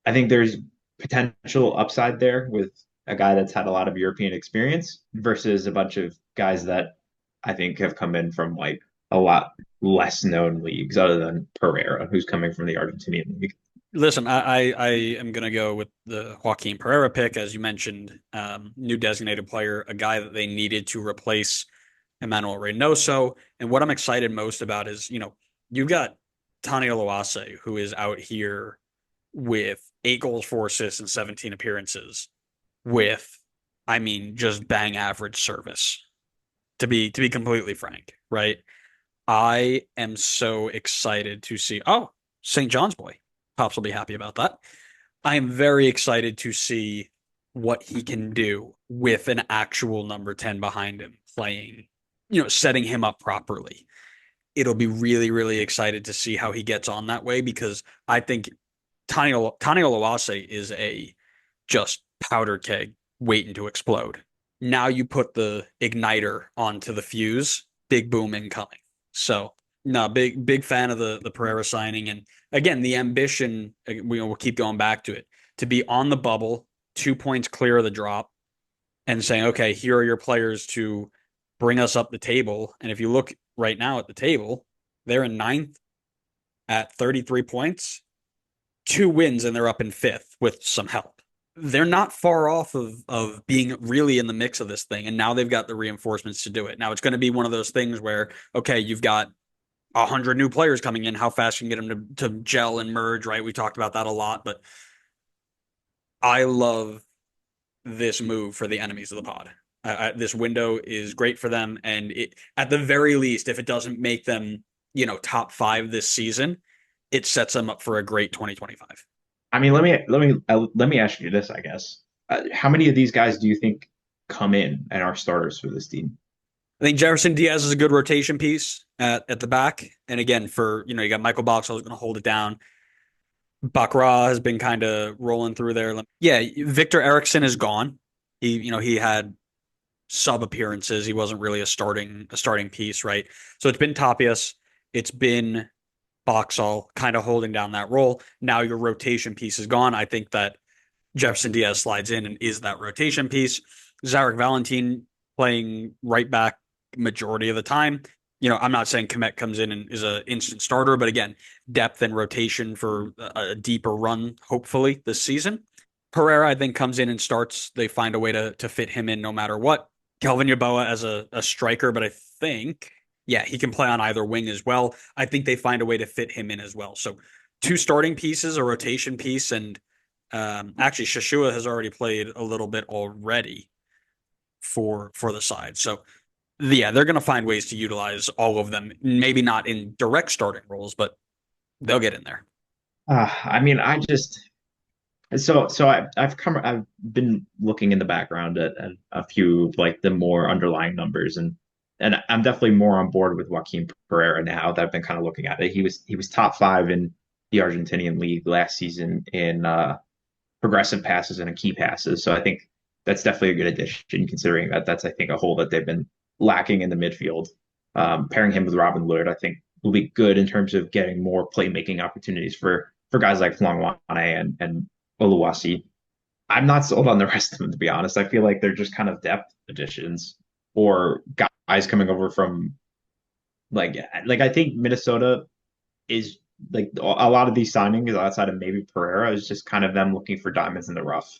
I think there's potential upside there with a guy that's had a lot of European experience versus a bunch of guys that I think have come in from like a lot less known leagues other than Pereira, who's coming from the Argentinian league. Listen, I am going to go with the Joaquin Pereira pick, as you mentioned, new designated player, a guy that they needed to replace Emmanuel Reynoso. And what I'm excited most about is, you've got Tani Oluwase, who is out here with 8 goals, 4 assists, and 17 appearances with, I mean, just bang average service, to be completely frank, right? I am so excited to see. Oh, St. John's boy. Pops will be happy about that. I am very excited to see what he can do with an actual number 10 behind him playing, setting him up properly. It'll be really, really excited to see how he gets on that way because I think Tani Oluwase is a just powder keg waiting to explode. Now you put the igniter onto the fuse, big boom incoming. So, no, big fan of the Pereira signing. And again, the ambition, we'll keep going back to it, to be on the bubble, 2 points clear of the drop, and saying, okay, here are your players to bring us up the table. And if you look right now at the table, they're in ninth at 33 points, 2 wins, and they're up in fifth with some help. They're not far off of being really in the mix of this thing. And now they've got the reinforcements to do it. Now it's going to be one of those things where, okay, you've got 100 new players coming in. How fast you can get them to gel and merge, right? We talked about that a lot, but I love this move for the enemies of the pod. This window is great for them. And at the very least, if it doesn't make them, top 5 this season, it sets them up for a great 2025. I mean, let me ask you this, I guess. How many of these guys do you think come in and are starters for this team? I think Jefferson Diaz is a good rotation piece at the back. And again, you got Michael Boxall who's going to hold it down. Bakra has been kind of rolling through there. Yeah, Victor Eriksson is gone. He had sub appearances. He wasn't really a starting piece, right? So it's been Tapias. It's been Boxall kind of holding down that role. Now your rotation piece is gone. I think that Jefferson Diaz slides in and is that rotation piece. Zarek Valentin playing right back majority of the time. I'm not saying Komet comes in and is an instant starter, but again, depth and rotation for a deeper run, hopefully, this season. Pereira, I think, comes in and starts. They find a way to fit him in no matter what. Kelvin Yeboah as a striker, but I think Yeah, he can play on either wing as well. I think they find a way to fit him in as well. So two starting pieces, a rotation piece, and actually Shashua has already played a little bit already for the side. So yeah, they're going to find ways to utilize all of them. Maybe not in direct starting roles, but they'll get in there. I mean, I just I've been looking in the background at a few of like the more underlying numbers, and I'm definitely more on board with Joaquin Pereira now that I've been kind of looking at it. He was top five in the Argentinian league last season in progressive passes and key passes. So I think that's definitely a good addition, considering that that's I think a hole that they've been lacking in the midfield. Pairing him with Robin Lod, I think, will be good in terms of getting more playmaking opportunities for guys like Flongwane and Oluwasi. I'm not sold on the rest of them, to be honest. I feel like they're just kind of depth additions or guys coming over from like I think Minnesota is like a lot of these signings outside of maybe Pereira is just kind of them looking for diamonds in the rough.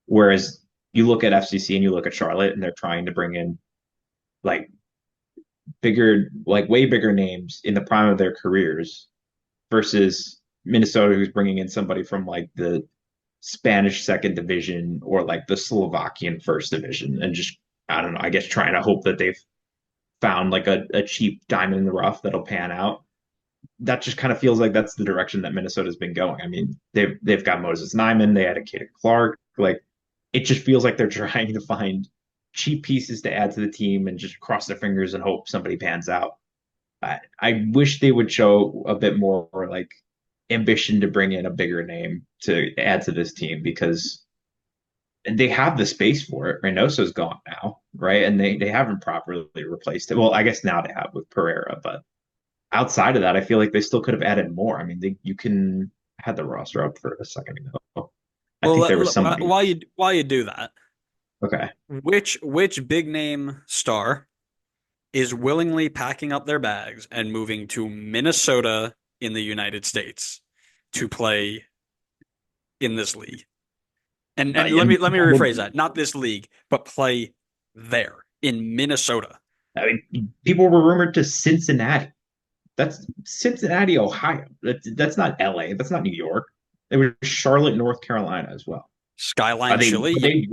Whereas you look at FCC and you look at Charlotte and they're trying to bring in like bigger, like way bigger names in the prime of their careers versus Minnesota, who's bringing in somebody from like the Spanish second division or like the Slovakian first division and just, I don't know, I guess trying to hope that they've found like a cheap diamond in the rough that'll pan out. That just kind of feels like that's the direction that Minnesota's been going. I mean, they've got Moses Nyman, they had a Kid Clark. Like it just feels like they're trying to find cheap pieces to add to the team and just cross their fingers and hope somebody pans out. I wish they would show a bit more like ambition to bring in a bigger name to add to this team because they have the space for it. Reynoso's gone now, right? And they haven't properly replaced it. Well, I guess now they have with Pereira, but outside of that, I feel like they still could have added more. I mean, you can had the roster up for a second ago. I Well, think there was somebody. while you do that, Okay. which big name star is willingly packing up their bags and moving to Minnesota in the United States to play in this league? And And let me rephrase that. Not this league, but play there in Minnesota. I mean, people were rumored to Cincinnati. That's Cincinnati, Ohio. That's not LA. That's not New York. It was Charlotte, North Carolina as well. Are Skyline they Chili. are they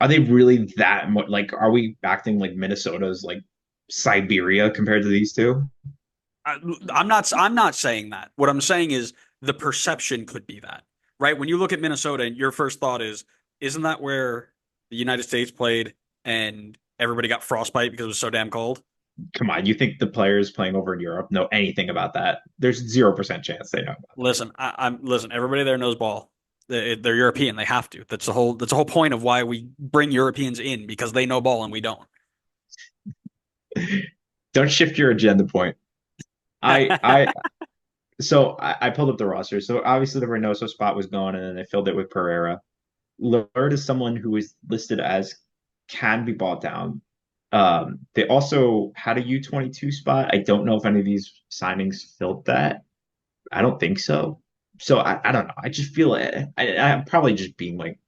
are they really that much like are we acting like Minnesota's like Siberia compared to these two? I, I'm not saying that. What I'm saying is the perception could be that, right? When you look at Minnesota, your first thought is, isn't that where the United States played and everybody got frostbite because it was so damn cold? Come on, you think the players playing over in Europe know anything about that? There's 0% chance they know about that. Listen. Everybody there knows ball. They're European. They have to. That's the whole point of why we bring Europeans in because they know ball and we don't. Don't shift your agenda point. I I pulled up the roster. So obviously the Reynoso spot was gone, and then they filled it with Pereira. Lillard is someone who is listed as can be bought down. They also had a U22 spot. I don't know if any of these signings filled that. I don't think so. So I don't know. I just feel I'm probably just being like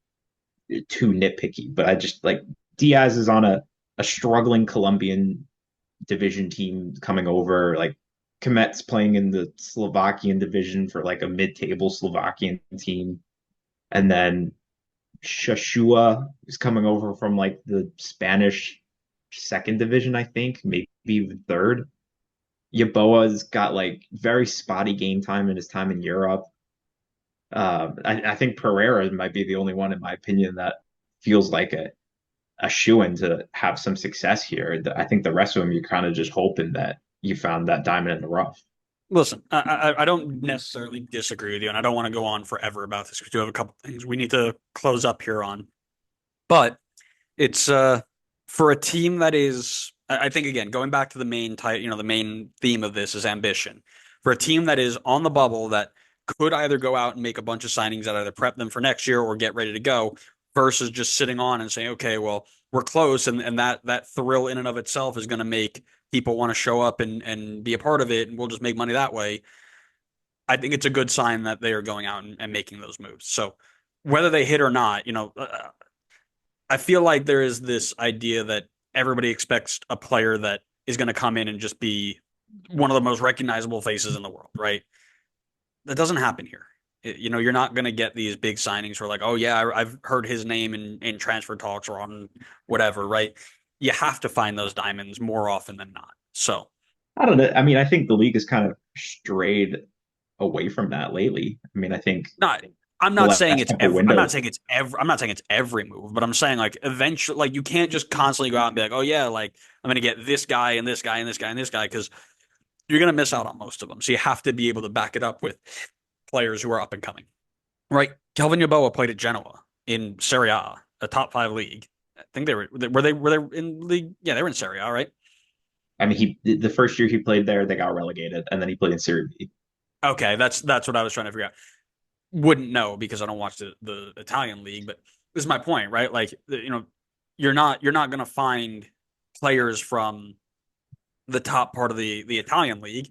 too nitpicky, but I just like Diaz is on a struggling Colombian division team coming over. Like Komet's playing in the Slovakian division for like a mid-table Slovakian team, and then Shashua is coming over from like the Spanish second division, I think, maybe even third. Yaboa's got like very spotty game time in his time in Europe. I think Pereira might be the only one, in my opinion, that feels like a shoe-in to have some success here. I think the rest of them, you're kind of just hoping that you found that diamond in the rough. Listen, I don't necessarily disagree with you, and I don't want to go on forever about this because we do have a couple things we need to close up here on. But it's for a team that is, I think again, going back to the main type, the main theme of this is ambition. For a team that is on the bubble that could either go out and make a bunch of signings that either prep them for next year or get ready to go, versus just sitting on and saying, okay, well, we're close, and that thrill in and of itself is going to make people want to show up and be a part of it, and we'll just make money that way. I think it's a good sign that they are going out and making those moves. So whether they hit or not, I feel like there is this idea that everybody expects a player that is going to come in and just be one of the most recognizable faces in the world, right? That doesn't happen here. You're not going to get these big signings where like, oh yeah, I've heard his name in transfer talks or on whatever, right? You have to find those diamonds more often than not. So, I don't know. I mean, I think the league has kind of strayed away from that lately. I mean, I think not I'm the not saying last it's couple every I'm not windows. saying it's every I'm not saying it's every move, but I'm saying like eventually like you can't just constantly go out and be like, "Oh yeah, like I'm going to get this guy and this guy and this guy and this guy," because you're going to miss out on most of them. So you have to be able to back it up with players who are up and coming. Right? Kelvin Yeboah played at Genoa in Serie A, a top 5 league. I think they were in league. Yeah, they were in Serie A, right? I mean, the first year he played there, they got relegated, and then he played in Serie B. Okay, that's what I was trying to figure out. Wouldn't know because I don't watch the Italian league, but this is my point, right? Like you're not going to find players from the top part of the Italian league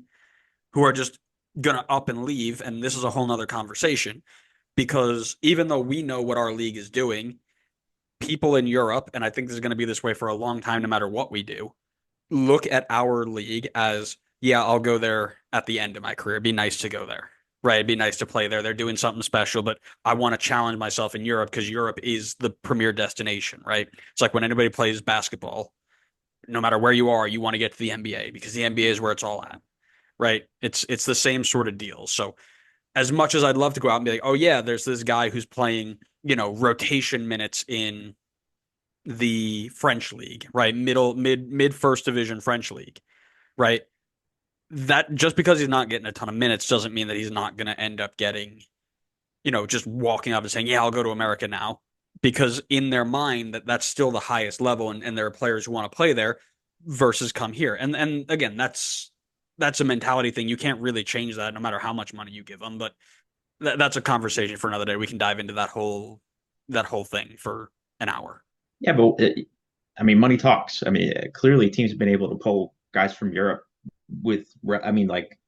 who are just going to up and leave, and this is a whole nother conversation because even though we know what our league is doing, people in Europe, and I think this is going to be this way for a long time, no matter what we do, look at our league as, yeah, I'll go there at the end of my career. It'd be nice to go there, right? It'd be nice to play there. They're doing something special, but I want to challenge myself in Europe because Europe is the premier destination, right? It's like when anybody plays basketball, no matter where you are, you want to get to the NBA because the NBA is where it's all at, right? It's the same sort of deal. So as much as I'd love to go out and be like, oh yeah, there's this guy who's playing, rotation minutes in the French league, right? Mid first division French league, right? That just because he's not getting a ton of minutes doesn't mean that he's not going to end up getting, just walking up and saying, "Yeah, I'll go to America now." Because in their mind that's still the highest level and there are players who want to play there versus come here. And again, that's a mentality thing. You can't really change that no matter how much money you give them, but that's a conversation for another day. We can dive into that whole thing for an hour. Yeah, but I mean, money talks. I mean, clearly teams have been able to pull guys from Europe I mean, like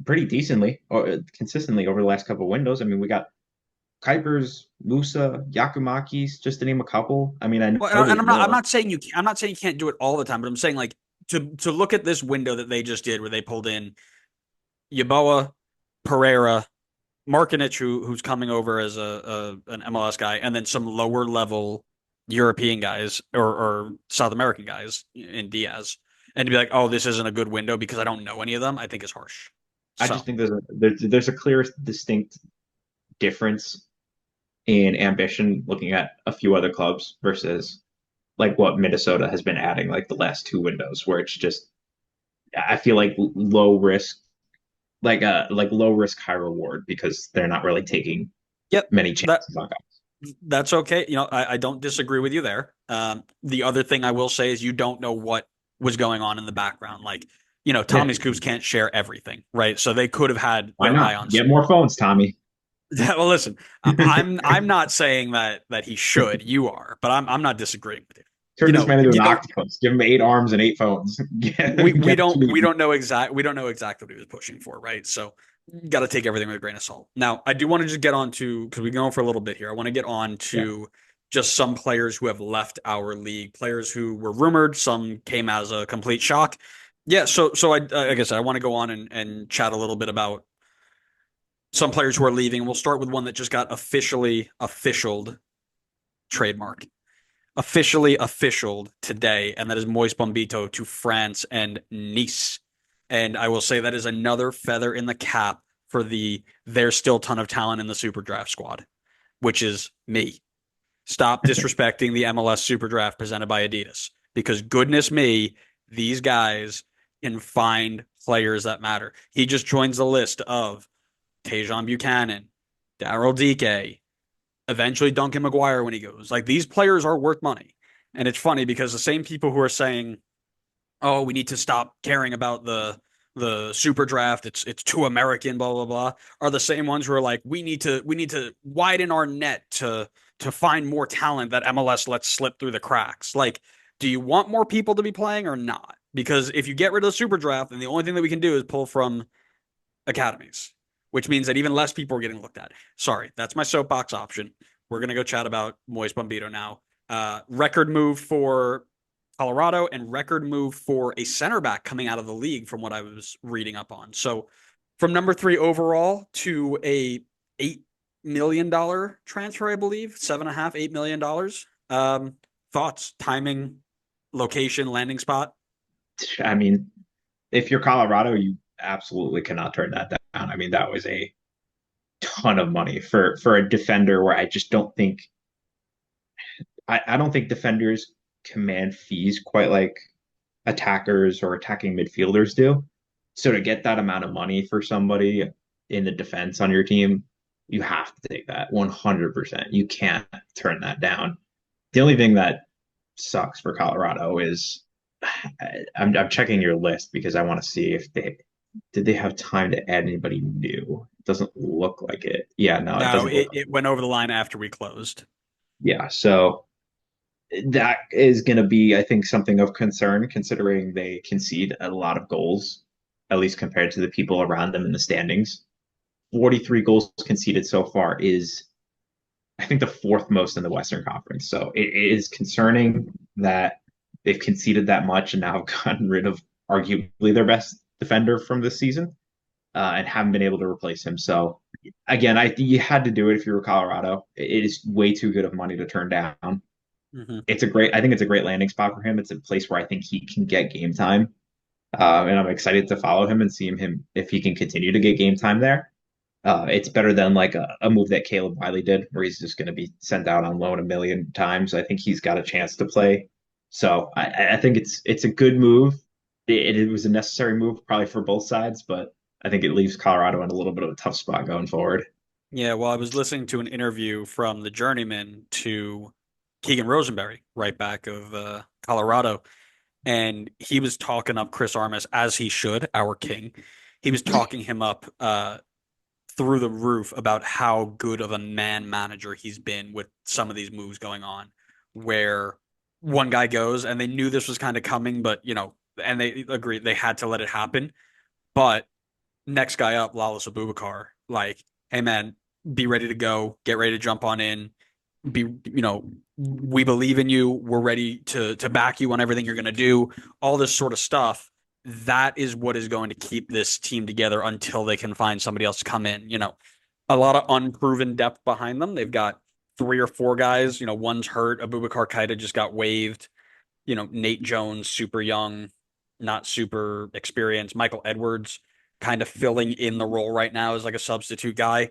pretty decently or consistently over the last couple of windows. I mean, we got Kuipers, Musa, Yakumakis, just to name a couple. I mean, I know Well, and there's I'm more. not saying I'm not saying you can't do it all the time, but I'm saying like to look at this window that they just did where they pulled in Yeboah, Pereira, Martinez, who's coming over as an MLS guy, and then some lower level European guys or South American guys in Diaz, and to be like, oh, this isn't a good window because I don't know any of them, I think is harsh. I just So think there's a clear, distinct difference in ambition looking at a few other clubs versus like what Minnesota has been adding like the last two windows, where it's just I feel like low risk, like low risk, high reward because they're not really taking yep, many that chances on guys. that's okay. I don't disagree with you there. The other thing I will say is you don't know what was going on in the background. Like, Yeah, Tommy Scoops can't share everything, right? So they could have had why their eye not? on Get some. more phones, Tommy. Well, listen, I'm not saying that he should. You are, but I'm not disagreeing with you. Turn You this know, man into you an don't. octopus. Give him 8 arms and 8 phones. We we Get don't we tweeting. don't know exactly what he was pushing for, right? So got to take everything with a grain of salt. Now, I do want to just get on to because we've been going for a little bit here. I want to get on Yeah. to just some players who have left our league, players who were rumored, some came as a complete shock. Yeah, so like I said, I want to go on and chat a little bit about some players who are leaving. We'll start with one that just got officially officialed trademark. Officially officialed today, and that is Moise Bombito to France and Nice. And I will say that is another feather in the cap for there's still a ton of talent in the super draft squad, which is me. Stop disrespecting the MLS super draft presented by Adidas because goodness me, these guys can find players that matter. He just joins the list of Tajon Buchanan, Daryl Dike, eventually Duncan McGuire when he goes. Like these players are worth money. And it's funny because the same people who are saying, "Oh, we need to stop caring about the super draft. It's too American, blah blah blah," are the same ones who are like, "We need to widen our net to find more talent that MLS lets slip through the cracks." Like, do you want more people to be playing or not? Because if you get rid of the super draft, then the only thing that we can do is pull from academies, which means that even less people are getting looked at. Sorry, that's my soapbox option. We're gonna go chat about Moise Bombito now. Record move for Colorado, and record move for a center back coming out of the league from what I was reading up on. So from number 3 overall to a $8 million transfer, I believe, 7.5, $8 million. Thoughts, timing, location, landing spot? I mean, if you're Colorado, you absolutely cannot turn that down. I mean, that was a ton of money for a defender where I just don't think I don't think defenders command fees quite like attackers or attacking midfielders do. So to get that amount of money for somebody in the defense on your team, you have to take that 100%. You can't turn that down. The only thing that sucks for Colorado is I'm checking your list because I want to see if they have time to add anybody new. It doesn't look like it. Yeah, no, it No, doesn't look. it went over the line after we closed. Yeah, so that is going to be, I think, something of concern considering they concede a lot of goals, at least compared to the people around them in the standings. 43 goals conceded so far is, I think, the fourth most in the Western Conference. So it is concerning that they've conceded that much and now have gotten rid of arguably their best defender from this season and haven't been able to replace him. So again, you had to do it if you were Colorado. It is way too good of money to turn down. Mm-hmm. I think it's a great landing spot for him. It's a place where I think he can get game time. And I'm excited to follow him and see him if he can continue to get game time there. It's better than like a move that Caleb Wiley did, where he's just going to be sent out on loan a million times. I think he's got a chance to play. So I think it's a good move. It was a necessary move probably for both sides, but I think it leaves Colorado in a little bit of a tough spot going forward. Yeah, well, I was listening to an interview from the journeyman to Keegan Rosenberry, right back of Colorado, and he was talking up Chris Armas as he should, our king. He was talking him up through the roof about how good of a man manager he's been with some of these moves going on, where one guy goes and they knew this was kind of coming, but and they agreed they had to let it happen. But next guy up, Lawless Abubakar, like, hey man, be ready to go, get ready to jump on in, be we believe in you, we're ready to back you on everything you're going to do, all this sort of stuff. That is what is going to keep this team together until they can find somebody else to come in. A lot of unproven depth behind them. They've got 3 or 4 guys. One's hurt. Abubakar Keita just got waived. Nate Jones, super young, not super experienced. Michael Edwards kind of filling in the role right now as like a substitute guy.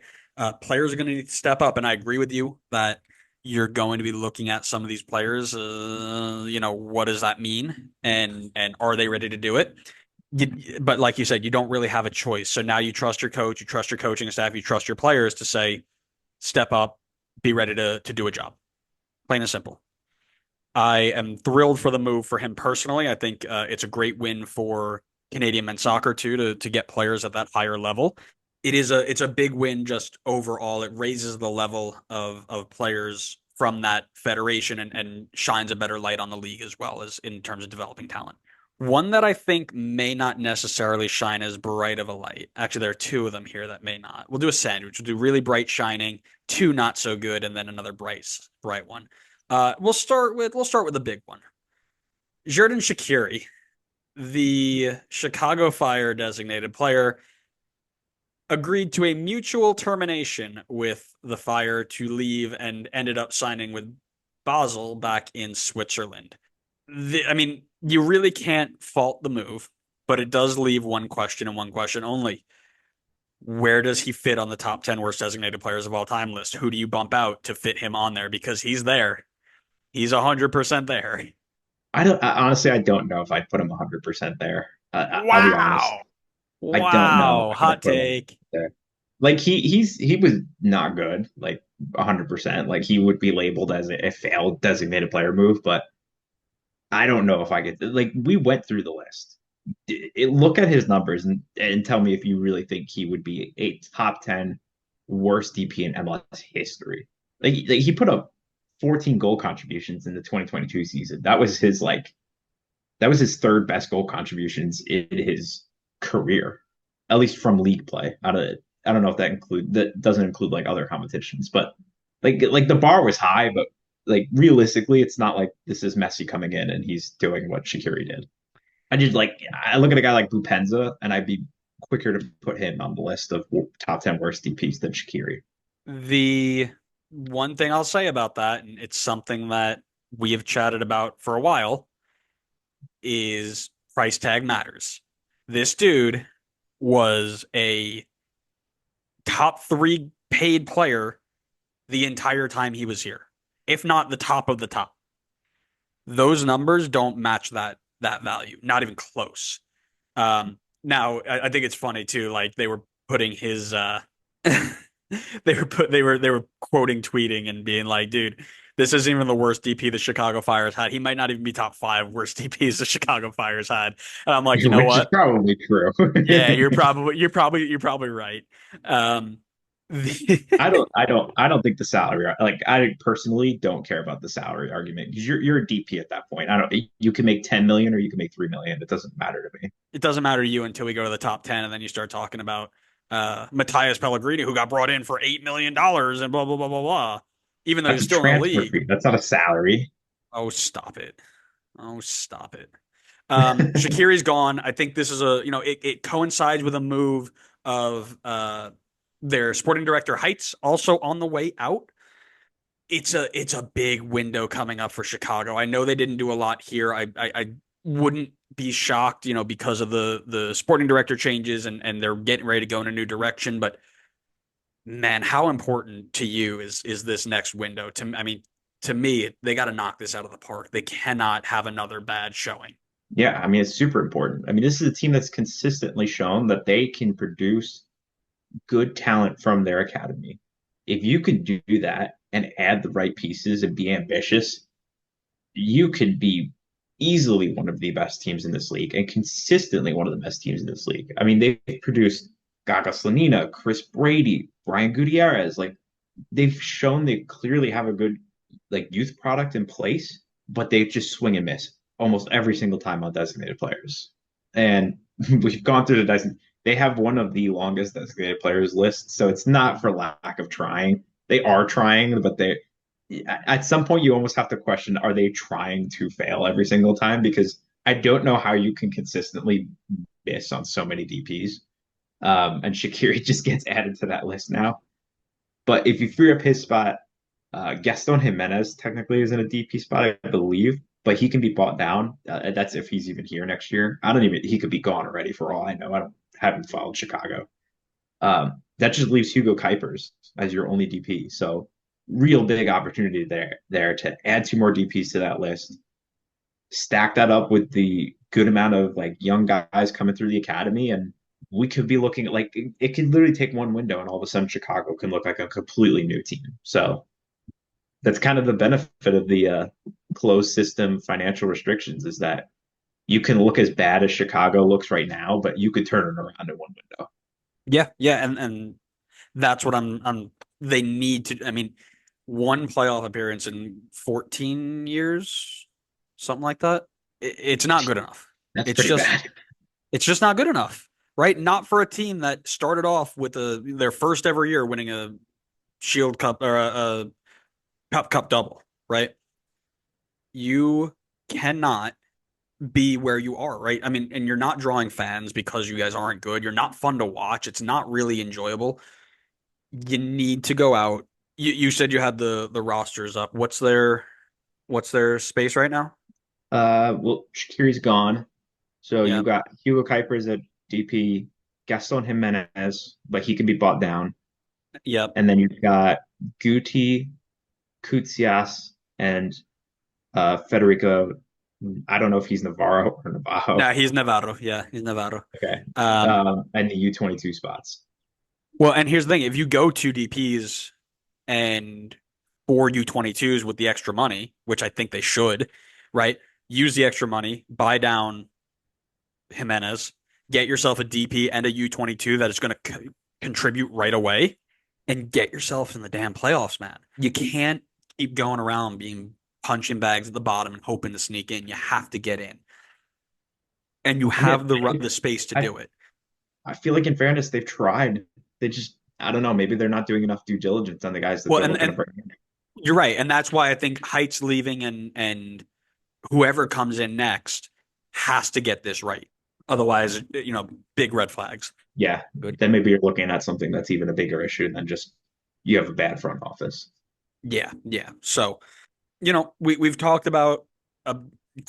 Players are going to need to step up, and I agree with you that you're going to be looking at some of these players. What does that mean, and are they ready to do it? But like you said, you don't really have a choice. So now you trust your coach, you trust your coaching staff, you trust your players to say, step up, be ready to do a job. Plain and simple. I am thrilled for the move for him personally. I think it's a great win for Canadian men's soccer too to get players at that higher level. It's a big win just overall. It raises the level of players from that federation and shines a better light on the league as well as in terms of developing talent. One that I think may not necessarily shine as bright of a light. Actually, there are 2 of them here that may not. We'll do a sandwich. We'll do really bright shining, 2 not so good, and then another bright one. We'll start with the big one. Xherdan Shaqiri, the Chicago Fire designated player, agreed to a mutual termination with the Fire to leave and ended up signing with Basel back in Switzerland. I mean, you really can't fault the move, but it does leave one question and one question only. Where does he fit on the top 10 worst designated players of all time list? Who do you bump out to fit him on there? Because he's there. He's 100% there. Honestly, I don't know if I'd put him 100% there. I'll be honest. Wow. I don't know Wow. if I Hot put him take. there. Like he was not good, like 100%. Like he would be labeled as a failed designated player move, but I don't know if I could like we went through the list. Look at his numbers and tell me if you really think he would be a top 10 worst DP in MLS history. Like he put up 14 goal contributions in the 2022 season. That was his third best goal contributions in his career, at least from league play. I don't know if that doesn't include like other competitions, but like the bar was high, but like realistically, it's not like this is Messi coming in and he's doing what Shaqiri did. I look at a guy like Bupenza and I'd be quicker to put him on the list of top 10 worst DPs than Shaqiri. The one thing I'll say about that, and it's something that we have chatted about for a while, is price tag matters. This dude was a top three paid player the entire time he was here, if not the top of the top. Those numbers don't match that value, not even close. Now I think it's funny too. Like they were putting his they were quoting tweeting and being like, dude, this isn't even the worst DP the Chicago Fire's had. He might not even be top five worst DPs the Chicago Fire's had. And I'm like, you know Which is what? probably true. Yeah, you're probably right. Um, the, I don't think the salary, like I personally don't care about the salary argument because you're a DP at that point. I don't, you can make 10 million or you can make 3 million. It doesn't matter to me. it doesn't matter to you until we go to the top 10, and then you start talking about Matthias Pellegrini, who got brought in for $8 million and blah blah blah blah blah. Even though That's he's a still in the transfer league. fee. That's not a salary. Oh, stop it. Oh, stop it. Shaqiri's gone. I think this is it coincides with a move of their sporting director Heights also on the way out. It's a big window coming up for Chicago. I know they didn't do a lot here. I wouldn't be shocked, because of the sporting director changes and they're getting ready to go in a new direction. But man, how important to you is this next window? To me, they got to knock this out of the park. They cannot have another bad showing. Yeah, I mean, it's super important. I mean, this is a team that's consistently shown that they can produce good talent from their academy. If you could do that and add the right pieces and be ambitious, you could be easily one of the best teams in this league and consistently one of the best teams in this league. I mean, they've produced Gaga Slanina, Chris Brady, Brian Gutierrez. Like they've shown they clearly have a good like youth product in place, but they just swing and miss almost every single time on designated players. And we've gone through the designated. They have one of the longest designated players lists, so it's not for lack of trying. They are trying, but they at some point you almost have to question: Are they trying to fail every single time? Because I don't know how you can consistently miss on so many DPs. And Shaqiri just gets added to that list now. But if you free up his spot, Gaston Jimenez technically is in a DP spot, I believe, but he can be bought down. That's if he's even here next year. I don't even. He could be gone already for all I know. Haven't followed Chicago. That just leaves Hugo Kuipers as your only DP. So real big opportunity there to add two more DPs to that list. Stack that up with the good amount of like young guys coming through the academy, and we could be looking at like it could literally take one window, and all of a sudden Chicago can look like a completely new team. So that's kind of the benefit of the closed system financial restrictions is that you can look as bad as Chicago looks right now, but you could turn it around in one window. Yeah, yeah, and that's what I'm they need to. I mean, one playoff appearance in 14 years, something like that. It's not good enough. That's It's pretty just bad. it's just not good enough, right? Not for a team that started off with their first ever year winning a Shield Cup or a Cup double, right? You cannot be where you are, right? I mean, and you're not drawing fans because you guys aren't good. You're not fun to watch. It's not really enjoyable. You need to go out. You said you had the rosters up. What's their space right now? Well, Shakiri's gone, so you Yeah. got Hugo Kuipers at DP, Gaston Jimenez, but he can be bought down, Yep. and then you've got Guti, Kutsias, and Federico. I don't know if he's Navarro or Navajo. No, he's Navarro. Yeah, he's Navarro. Okay, Um, and the U22 spots. well, and here's the thing: if you go two DPs and four U22s with the extra money, which I think they should, right? Use the extra money, buy down Jimenez, get yourself a DP and a U22 that is going to contribute right away, and get yourself in the damn playoffs, man. You can't keep going around being punching bags at the bottom and hoping to sneak in. You have to get in, and you I mean, have the space to I, do it. I feel like in fairness, they've tried. They just, I don't know, maybe they're not doing enough due diligence on the guys that Well, they're and looking to and bring in. You're right, and that's why I think Height's leaving and whoever comes in next has to get this right. Otherwise, big red flags. Yeah, Good. then maybe you're looking at something that's even a bigger issue than just you have a bad front office. Yeah, yeah. So, we've talked about a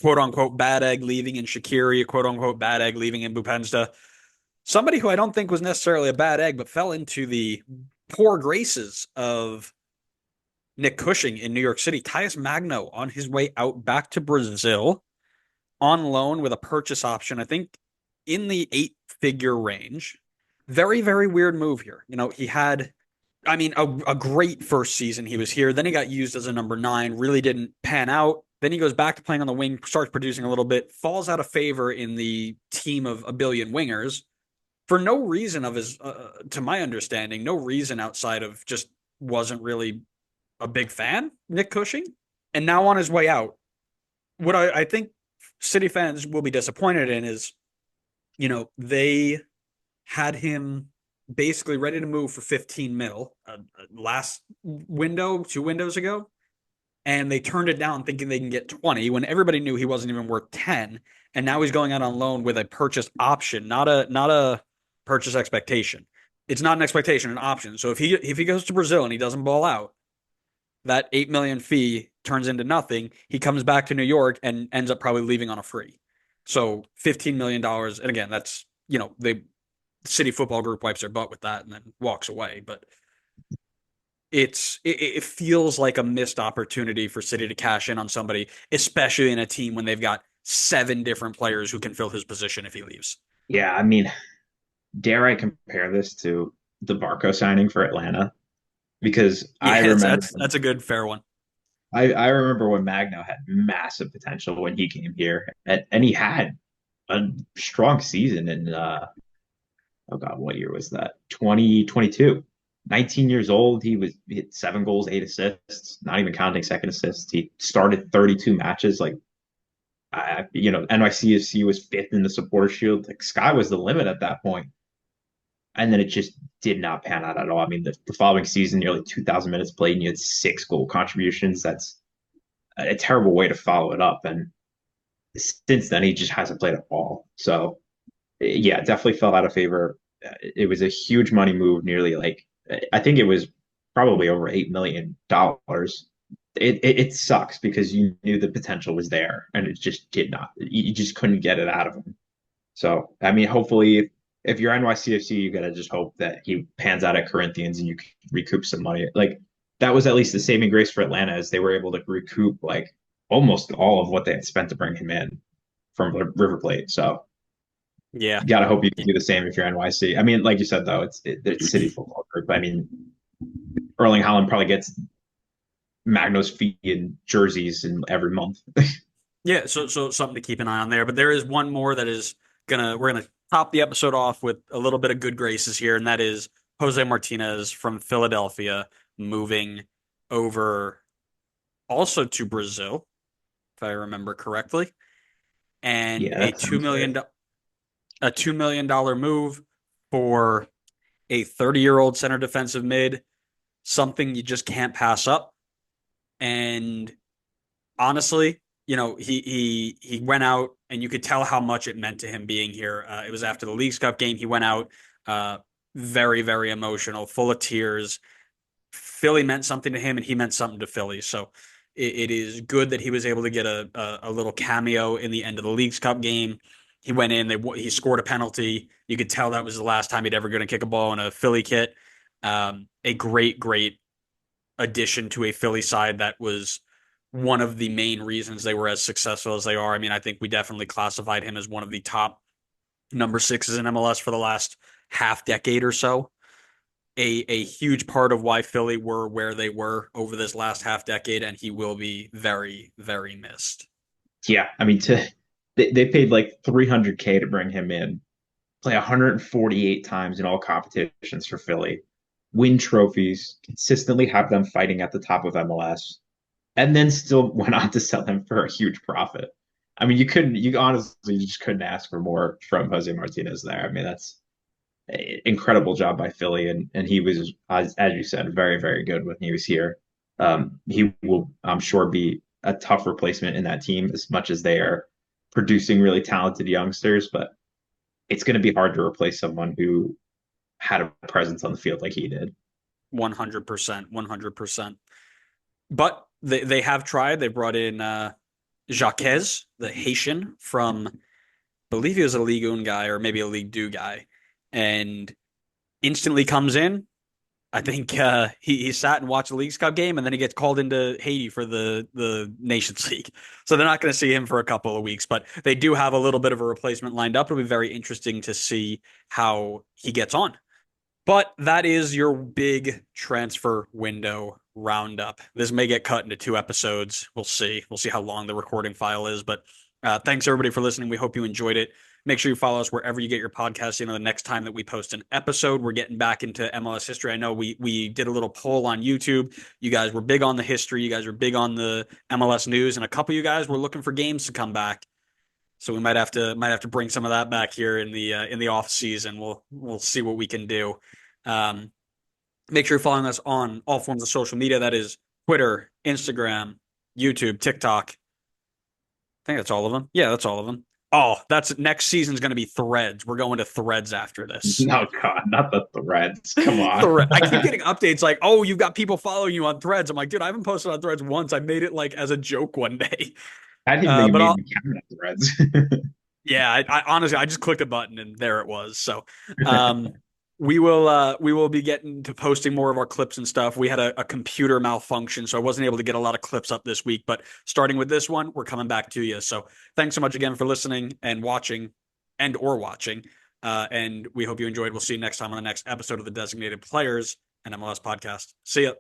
quote unquote bad egg leaving in Shaqiri, a quote unquote bad egg leaving in Bupensta. Somebody who I don't think was necessarily a bad egg, but fell into the poor graces of Nick Cushing in New York City. Tyus Magno on his way out back to Brazil on loan with a purchase option, I think in the eight-figure range. Very, very weird move here. He had, I mean, a great first season he was here. Then he got used as a number nine, really didn't pan out. Then he goes back to playing on the wing, starts producing a little bit, falls out of favor in the team of a billion wingers for no reason of his, to my understanding, no reason outside of just wasn't really a big fan, Nick Cushing. And now on his way out, what I think City fans will be disappointed in is, they had him basically ready to move for 15 mil last window, 2 windows ago, and they turned it down thinking they can get 20 when everybody knew he wasn't even worth 10. And now he's going out on loan with a purchase option, not a purchase expectation. It's not an expectation, an option. So if he goes to Brazil and he doesn't ball out, that 8 million fee turns into nothing. He comes back to New York and ends up probably leaving on a free. So $15 million, and again, that's the City Football Group wipes their butt with that and then walks away. But it feels like a missed opportunity for City to cash in on somebody, especially in a team when they've got 7 different players who can fill his position if he leaves. Yeah, I mean, dare I compare this to the Barco signing for Atlanta? Because I Yeah, remember that's a good fair one. I remember when Magno had massive potential when he came here, and he had a strong season in oh God, what year was that? 2022. 19 years old. He hit 7 goals, 8 assists, not even counting second assists. He started 32 matches. Like, NYCFC was fifth in the supporter shield. Like, sky was the limit at that point. And then it just did not pan out at all. I mean, the following season, nearly 2,000 minutes played, and you had 6 goal contributions. That's a terrible way to follow it up. And since then, he just hasn't played at all. So, yeah, definitely fell out of favor. It was a huge money move, nearly like I think it was probably over $8 million. It sucks because you knew the potential was there, and it just did not. You just couldn't get it out of him. So, I mean, hopefully, if you're NYCFC, you gotta just hope that he pans out at Corinthians and you can recoup some money. Like that was at least the saving grace for Atlanta, as they were able to recoup like almost all of what they had spent to bring him in from River Plate. So Yeah. you gotta hope you can do the same if you're NYC. I mean, like you said though, it's City Football Group. I mean, Erling Haaland probably gets Magno's feet in jerseys in every month. Yeah, so something to keep an eye on there. But there is one more that is we're gonna top the episode off with a little bit of good graces here, and that is Jose Martinez from Philadelphia moving over also to Brazil, if I remember correctly, and Yeah, that sounds right. a $2 million move for a 30-year-old center defensive mid, something you just can't pass up. And honestly, he went out and you could tell how much it meant to him being here. It was after the Leagues Cup game. He went out uh, very, very emotional, full of tears. Philly meant something to him and he meant something to Philly. So it is good that he was able to get a little cameo in the end of the Leagues Cup game. He went in, he scored a penalty. You could tell that was the last time he'd ever going to kick a ball in a Philly kit. A great, great addition to a Philly side that was one of the main reasons they were as successful as they are. I mean, I think we definitely classified him as one of the top number sixes in MLS for the last half decade or so. A huge part of why Philly were where they were over this last half decade, and he will be very, very missed. Yeah, I mean, they paid like 300K to bring him in, play 148 times in all competitions for Philly, win trophies, consistently have them fighting at the top of MLS, and then still went on to sell them for a huge profit. I mean, you honestly just couldn't ask for more from Jose Martinez there. I mean, that's an incredible job by Philly, and he was, as you said, very, very good when he was here. He will, I'm sure, be a tough replacement in that team as much as they are producing really talented youngsters. But it's going to be hard to replace someone who had a presence on the field like he did. 100%, 100%. But they have tried. They brought in Jacques, the Haitian from, I believe he was a Ligue 1 guy or maybe a Ligue 2 guy, and instantly comes in. I think he sat and watched the Leagues Cup game, and then he gets called into Haiti for the Nations League. So they're not going to see him for a couple of weeks, but they do have a little bit of a replacement lined up. It'll be very interesting to see how he gets on. But that is your big transfer window roundup. This may get cut into 2 episodes. We'll see. We'll see how long the recording file is. But thanks everybody for listening. We hope you enjoyed it. Make sure you follow us wherever you get your podcast. The next time that we post an episode, we're getting back into MLS history. I know we did a little poll on YouTube. You guys were big on the history. You guys were big on the MLS news, and a couple of you guys were looking for games to come back. So we might have to bring some of that back here in the off season. We'll see what we can do. Um, Make sure you're following us on all forms of social media. That is Twitter, Instagram, YouTube, TikTok. I think that's all of them. Yeah, that's all of them. Oh, that's next season's going to be Threads. We're going to Threads after this. No, God, not the threads. Come on. I keep getting updates like, "Oh, you've got people following you on Threads." I'm like, dude, I haven't posted on Threads once. I made it like as a joke one day. I didn't even think it But made I'll, me count on threads. yeah, I honestly I just clicked a button and there it was. So, um, we will be getting to posting more of our clips and stuff. We had a computer malfunction, so I wasn't able to get a lot of clips up this week. But starting with this one, we're coming back to you. So thanks so much again for listening and watching, and watching. And we hope you enjoyed. We'll see you next time on the next episode of the Designated Players and MLS podcast. See ya.